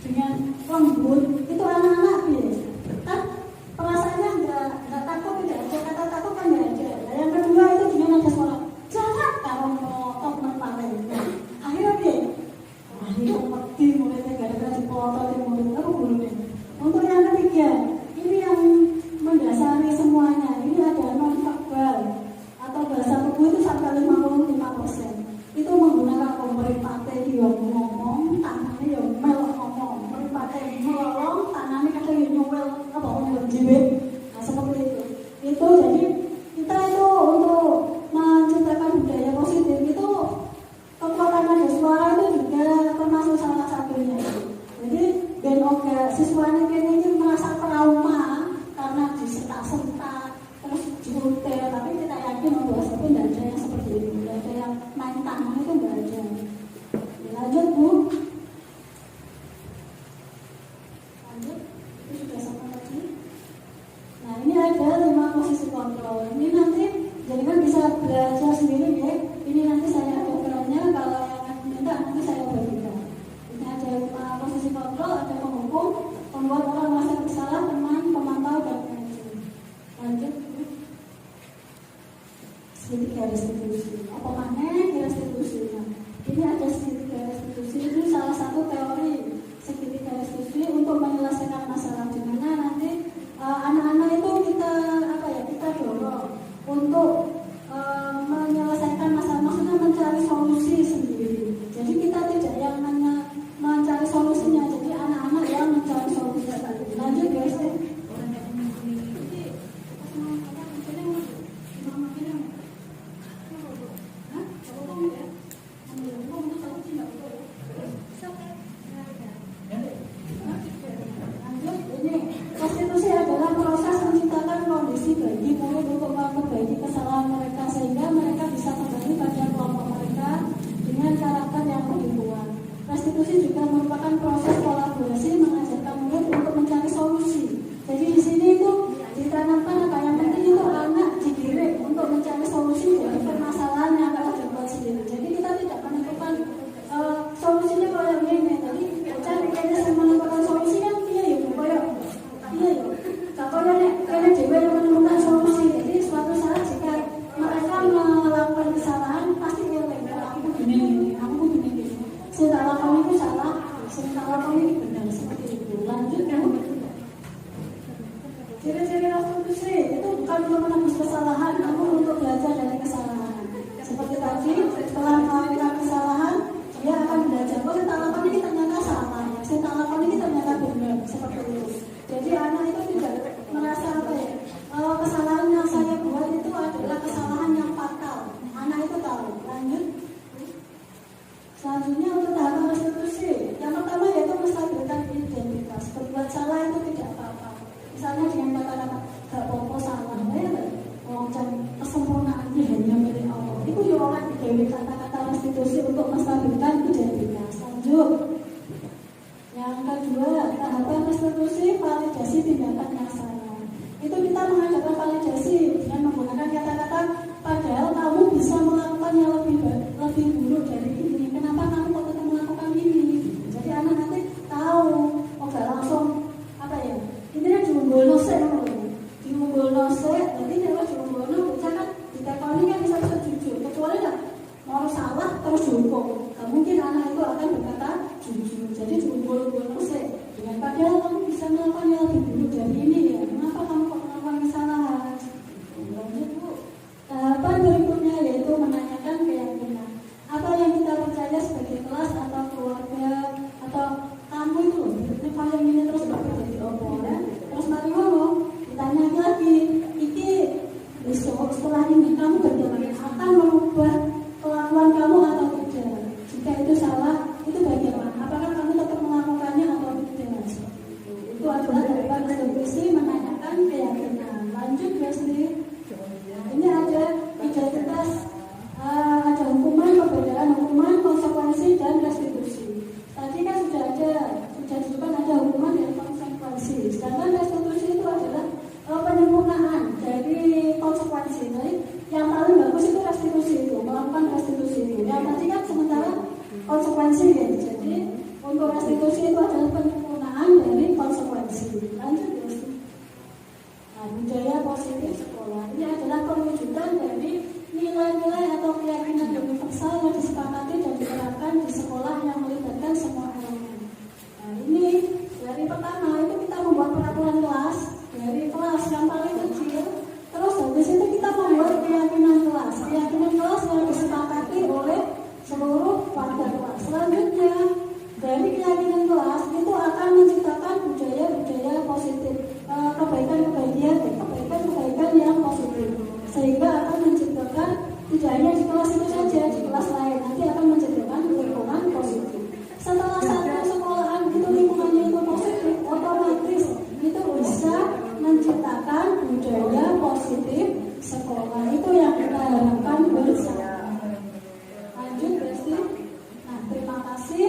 Speaker 3: dengan lembut itu anak-anak kan perasaannya nggak takut, tidak ada kata takut kan nggak ada. Nah, yang kedua itu dengan nada suara jangan kalau melotot mentalnya. Akhirnya mati mulainya gara-gara dipelototin murid apa gurunya. Untuk yang ketiga ini yang mendasari semuanya, ini ada non-verbal atau bahasa tubuh itu sampai 55%. Itu menggunakan meripate yang ngomong, tangannya yang melok ngomong, meripate melolong, tangannya kadang yang nyuwel apa nyuwel jiwet. Nah seperti itu. Itu jadi kita itu untuk menciptakan budaya positif itu kekuatan nada suara itu juga termasuk salah satunya. Jadi ben oke siswanya ini merasa trauma karena disentak-sentak terus dihotel, tapi kita yakin untuk SMP tidak ada yang seperti itu, tidak ada yang main tangan itu tidak ada. Lanjut Bu. Lanjut, itu sudah sama lagi. Nah ini ada 5 posisi kontrol. Ini nanti jadi kan bisa belajar sendiri ya. Ini nanti saya ada filmnya, kalau yang minta nanti saya segitiga restitusi. Apa maknanya restitusi? Nah, ini ada segitiga restitusi, itu salah satu teori segitiga restitusi untuk menyelesaikan masalah, di mana nanti anak-anak itu kita dorong untuk menyelesaikan masalah, maksudnya mencari solusi sendiri. Jadi kita tidak yang hanya mencari solusinya, jadi anak-anak yang mencari solusinya. Lanjut guys. Restitusi adalah proses menciptakan kondisi bagi murid untuk memperbaiki kesalahan mereka sehingga mereka bisa kembali pada kelompok mereka dengan karakter yang lebih kuat. Restitusi juga merupakan proses kolaborasi mengajarkan murid untuk mencari solusi. Jadi di sini itu ditanamkan apa yang penting itu anak digiring untuk mencari solusi dari permasalahan yang akan dibuat sendiri. Jadi kita tidak menentukan solusinya kalau yang ini. Jadi cari kita menentukan solusi kan iya ya, iya ya. Kalau karena dewa yang menemukan solusi. Jadi suatu saat jika mereka melakukan kesalahan pasti dia aku begini. Saya lakukan itu salah, saya lakukan ini benar, seperti itu. Lanjut kan? Ciri-ciri restitusi itu bukan untuk menembus kesalahan, namun untuk belajar dari kesalahan. Seperti tadi, setelah melakukan kesalahan, dia akan belajar. Oh, saya lakukan ini ternyata salah, saya lakukan ini ternyata benar, seperti itu. Jadi anak itu tidak merasa kesalahan yang saya buat itu adalah kesalahan yang fatal. Anak itu tahu. Lanjut. Selanjutnya untuk tahapan restitusi, yang pertama yaitu menstabilkan identitas. Berbuat salah itu tidak apa-apa. Misalnya dengan kata-kata gak apa-apa salah, dan kesempurnaannya hanya milik Allah. Itu yang orang digawe kata-kata restitusi untuk menstabilkan identitas. Lanjut. Yang kedua, tahapan restitusi validasi tindakan yang salah. Itu kita mengajarkan validasi dengan menggunakan kata-kata padahal kamu bisa melakukan yang lebih buruk dari ini. Kenapa kamu kok tetap melakukan ini? Jadi anak nanti tahu, gak langsung intinya diunggulno sik jadi kalau diunggulno bisa kan ditekoni kan bisa jujur, kecuali mau salah terus dihukum. Gak mungkin anak itu akan berkata jujur. Jadi diunggulno sik dengan padahal kamu bisa melakukan yang lebih buruk dari ini ya. Kenapa kamu kok melakukan kesalahan? Lanjut Bu. Tahapan berikutnya yaitu menanyakan keyakinan. Apa yang kita percaya sebagai kelas atau keluarga atau kamu itu ini yang ini terus berjadi apa ya? Terus mari ngomong, ditanya lagi, iki besok setelah ini kamu bagaimana akan merubah kelakuan kamu atau tidak? Jika itu salah, itu bagaimana? Apakah kamu tetap melakukannya atau tidak? Itu adalah tahapan restitusi menanyakan keyakinan. Lanjut guys nih. Ini ada identitas. Ada hukuman, perbedaan hukuman, konsekuensi, dan restitusi. Tadi kan sudah disebutkan ada hukuman dan konsekuensi. Sedangkan restitusi itu adalah penyempurnaan dari konsekuensi. Jadi yang paling bagus itu restitusi itu, melakukan restitusi itu. Yang tadi kan sementara konsekuensi ya. Jadi untuk restitusi itu adalah penyempurnaan dari konsekuensi. Lanjut ya. Nah, budaya positif sekolah ini adalah perwujudan dari nilai-nilai atau keyakinan universal yang disepakati dan diterapkan di sekolah yang melibatkan semua elemen. Nah, ini dari pertama itu kita membuat peraturan kelas dari kelas yang paling kecil, terus habis itu kita membuat keyakinan kelas yang disepakati oleh seluruh warga kelas. Selanjutnya dari keyakinan kelas itu akan menciptakan budaya-budaya positif, kebaikan yang positif, sehingga akan menciptakan tidak hanya di kelas itu saja, di kelas lain nanti akan menciptakan lingkungan positif. Setelah satu sekolahan itu lingkungannya itu positif, otomatis itu bisa menciptakan budaya positif sekolah. Itu yang kita harapkan bersama. Lanjut Besti. Nah, terima kasih.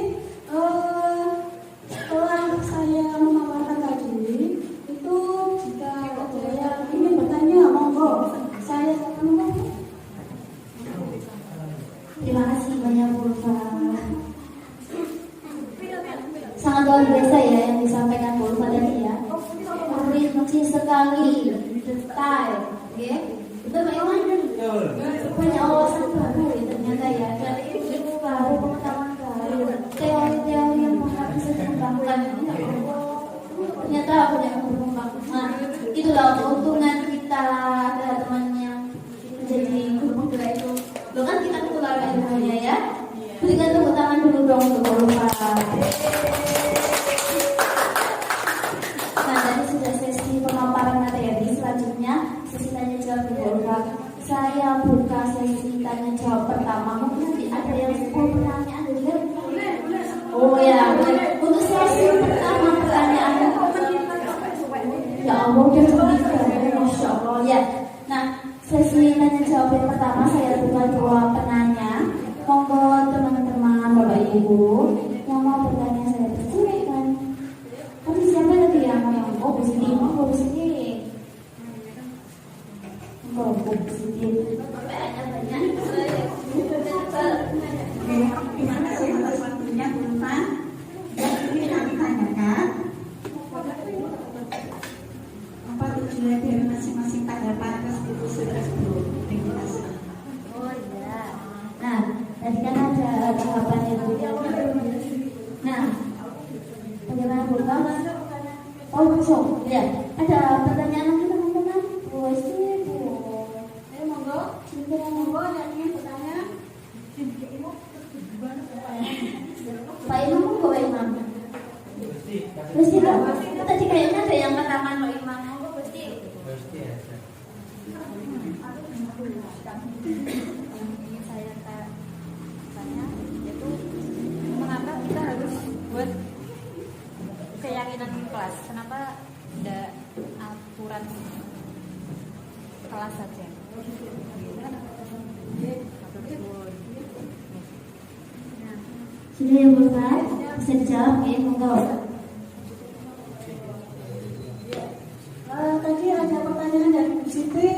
Speaker 3: Setelah saya memaparkan tadi, itu jika ada yang ingin bertanya, monggo. Saya akan
Speaker 1: Terima kasih banyak Bu Ulfa. Sangat luar biasa ya yang disampaikan Bu Ulfa tadi ya. Rinci sekali, detail, ya. Betul Pak Iwan? Banyak wawasan baru ya ternyata ya. Dan ilmu baru, pengetahuan baru, teori-teori yang sangat bisa dikembangkan. Ternyata banyak yang berkembang. Nah, itulah keuntungan kita ada teman yang menjadi guru penggerak itu. Lo kan kita ketular ilmunya ya. Berikan tepuk tangan dulu dong untuk Bapak. Nah, tadi sudah sesi pemaparan materi. Selanjutnya sesi tanya jawab di Bapak. Saya buka sesi tanya jawab pertama. Mungkin nanti ada yang 10 pertanyaan juga. Oh ya, untuk sesi pertama pertanyaan. Ya Allah, udah begitu. Masya Allah ya. Nah, sesi tanya jawab yang pertama saya buka 2 penanya. Monggo teman-teman, Bapak Ibu yang mau bertanya saya persilakan. Tapi siapa lagi yang mau? Oh, Bu Siti, monggo Bu Siti. Monggo Bu Siti. Banyak.
Speaker 3: Gimana sih atas waktunya teman? Dan ini kami tanyakan apa tujuan dari masing-masing tanggapan konstitusi tersebut. Terima kasih.
Speaker 1: Oh iya. Nah, tadi kan ada tahapannya Bu. Nah, bagaimana Bu? Oh, langsung. Ya, ada pertanyaan lagi teman-teman. Bu Esti, Bu.
Speaker 3: Ayo monggo, monggo yang ingin bertanya.
Speaker 1: Pak Imam, monggo Pak Imam. Mesti Pak. Tadi kayaknya ada yang katakan Pak Imam. Monggo Mesti.
Speaker 4: Ingin saya tanya yaitu mengapa kita harus buat keyakinan kelas? Kenapa tidak aturan kelas saja?
Speaker 1: Sudah ya Bu Ustaz? Bisa dijawab ya, monggo.
Speaker 3: Tadi ada pertanyaan dari Bu Siti.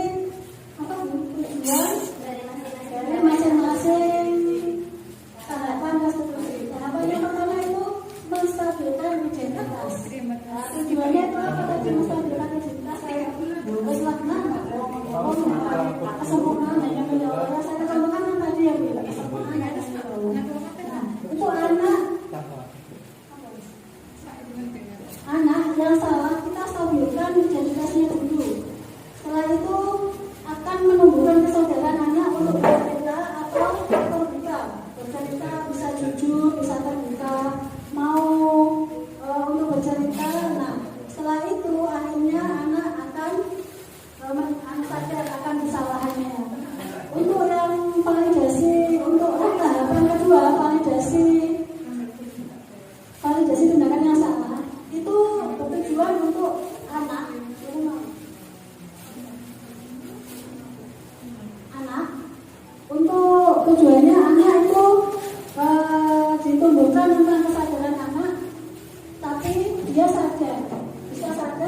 Speaker 3: Apa Bu? Tujuan dari masing-masing tahapan konstitusi. Tahapan yang pertama itu menstabilkan identitas. Tujuannya itu apa tadi menstabilkan identitas? Terus makna kesempurnaan dan yang kedua saya contohkan yang tadi yang bilang kesempurnaan dan itu anak yang salah kita stabilkan identitasnya dulu. Setelah itu akan menumbuhkan kesadaran anak untuk bercerita atau terbuka. Bercerita bisa jujur, bisa terbuka, mau untuk bercerita. Nah, setelah itu akhirnya anak akan sadar akan kesalahannya. Untuk yang validasi, untuk tahapan kedua validasi tindakan yang salah itu bertujuan untuk anak untuk tujuannya anak itu ditumbuhkan tentang kesadaran anak, tapi dia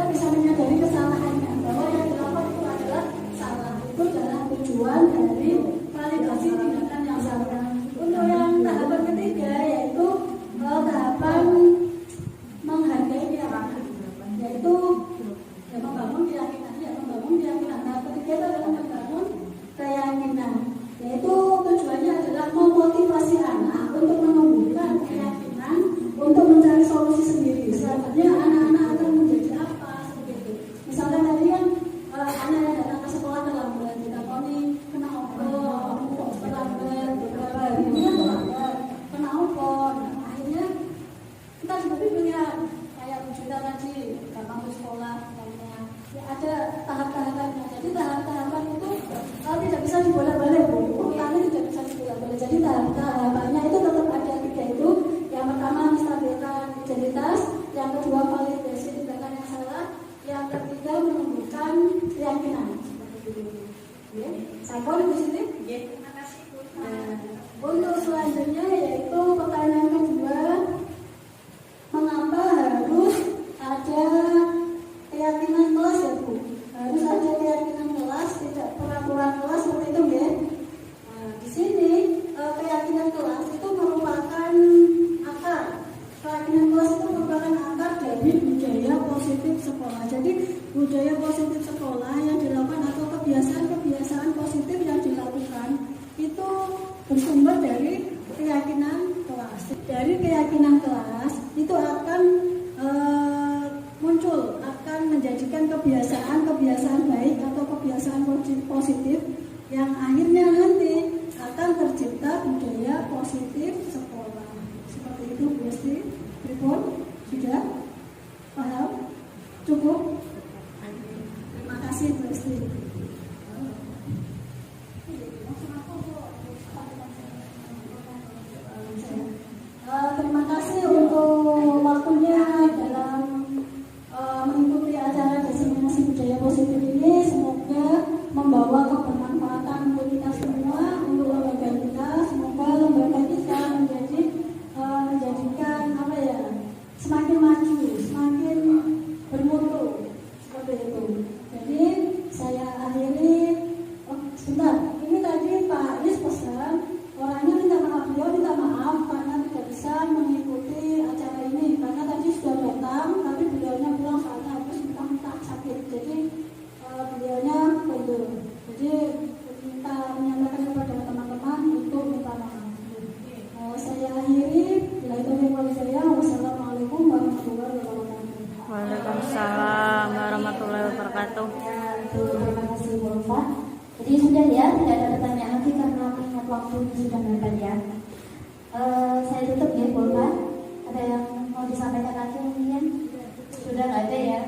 Speaker 3: bisa menyadari kesalahannya bahwa yang dilakukan itu adalah salah. Itu adalah tujuan dari validasi tindakan yang salah. Untuk yang tahapan ketiga yaitu tahapan menghargai keyakinan, yaitu membangun keyakinan. Tahap ketiga itu adalah membangun keyakinan, yaitu tujuannya adalah memotivasi anak untuk menumbuhkan keyakinan untuk mencari solusi sendiri. Selanjutnya anak-anak akan menjadi apa seperti itu. Misalkan tadi kan anak yang datang ke sekolah terlambat, ditakoni kena apa, kok terlambat beberapa hari ini kan terlambat, kena apa. Akhirnya kita seperti pilihan kayak Bu Juta tadi datang ke sekolah, ya ada tahap-tahapannya. Jadi tahap-tahapan itu tidak bisa dibolak-balik, Bu. Urutannya tidak bisa dibolak-balik. Jadi tahap-tahapannya itu tetap ada 3 itu. Yang pertama menstabilkan identitas, yang kedua validasi tindakan yang salah, yang ketiga menumbuhkan keyakinan. Ya, saya di sini. Terima kasih Bu. Untuk selanjutnya yaitu pertanyaan kedua, mengapa harus ada keyakinan kelas ya Bu? Harus ada keyakinan kelas, tidak peraturan kelas seperti itu ya. Nah, di sini keyakinan kelas itu merupakan akar. Keyakinan kelas itu merupakan akar dari budaya positif sekolah. Jadi budaya positif sekolah yang dilakukan atau kebiasaan-kebiasaan positif yang dilakukan itu bersumber dari keyakinan kelas. Dari keyakinan kelas itu akan muncul, akan menjadikan kebiasaan-kebiasaan baik atau kebiasaan positif yang akhirnya nanti akan tercipta budaya positif sekolah. Seperti itu, Bu Esti. Pripun? Sudah? Paham? Cukup? Terima kasih, Bu Esti. Terima kasih untuk waktunya dalam mengikuti acara diseminasi budaya positif ini. Semoga membawa kebermanfaatan untuk kita semua, untuk lembaga kita. Semoga lembaga kita menjadikan semakin maju, semakin bermutu seperti itu. Jadi saya akhiri. Sebentar, ini tadi Pak Aris pesan, orangnya beliau minta maaf karena tidak bisa mengikuti acara ini karena tadi sudah datang tapi beliaunya pulang soalnya habis minta sakit. Jadi beliaunya mundur. Jadi minta menyampaikan kepada teman-teman untuk minta maaf. Saya akhiri. Bila itu saya, wassalamualaikum warahmatullahi wabarakatuh.
Speaker 2: Waalaikumsalam warahmatullahi wabarakatuh.
Speaker 1: Terima kasih Bu Ulfa. Jadi sudah ya, tidak ada pertanyaan lagi karena mengingat waktunya sudah mepet ya. Saya tutup ya Bu Ulfa. Ada yang mau disampaikan lagi mungkin? Sudah nggak ada ya.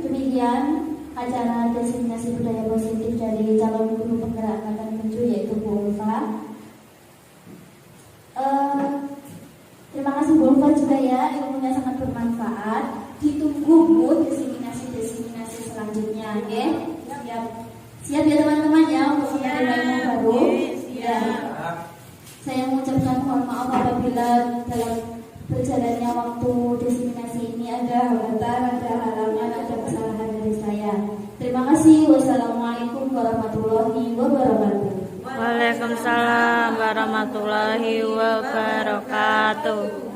Speaker 1: Demikian acara diseminasi budaya positif dari calon guru penggerak angkatan 7 yaitu Bu Ulfa. Terima kasih Bu Ulfa juga ya, ilmunya sangat bermanfaat. Ditunggu Bu diseminasi selanjutnya, oke? Siap ya teman-teman ya untuk mengambil ilmu baru. Ya. Saya mengucapkan mohon maaf apabila dalam berjalannya waktu diseminasi ini ada hambatan, ada halangan, ada kesalahan dari saya. Terima kasih. Wassalamualaikum warahmatullahi wabarakatuh.
Speaker 2: Waalaikumsalam warahmatullahi wabarakatuh.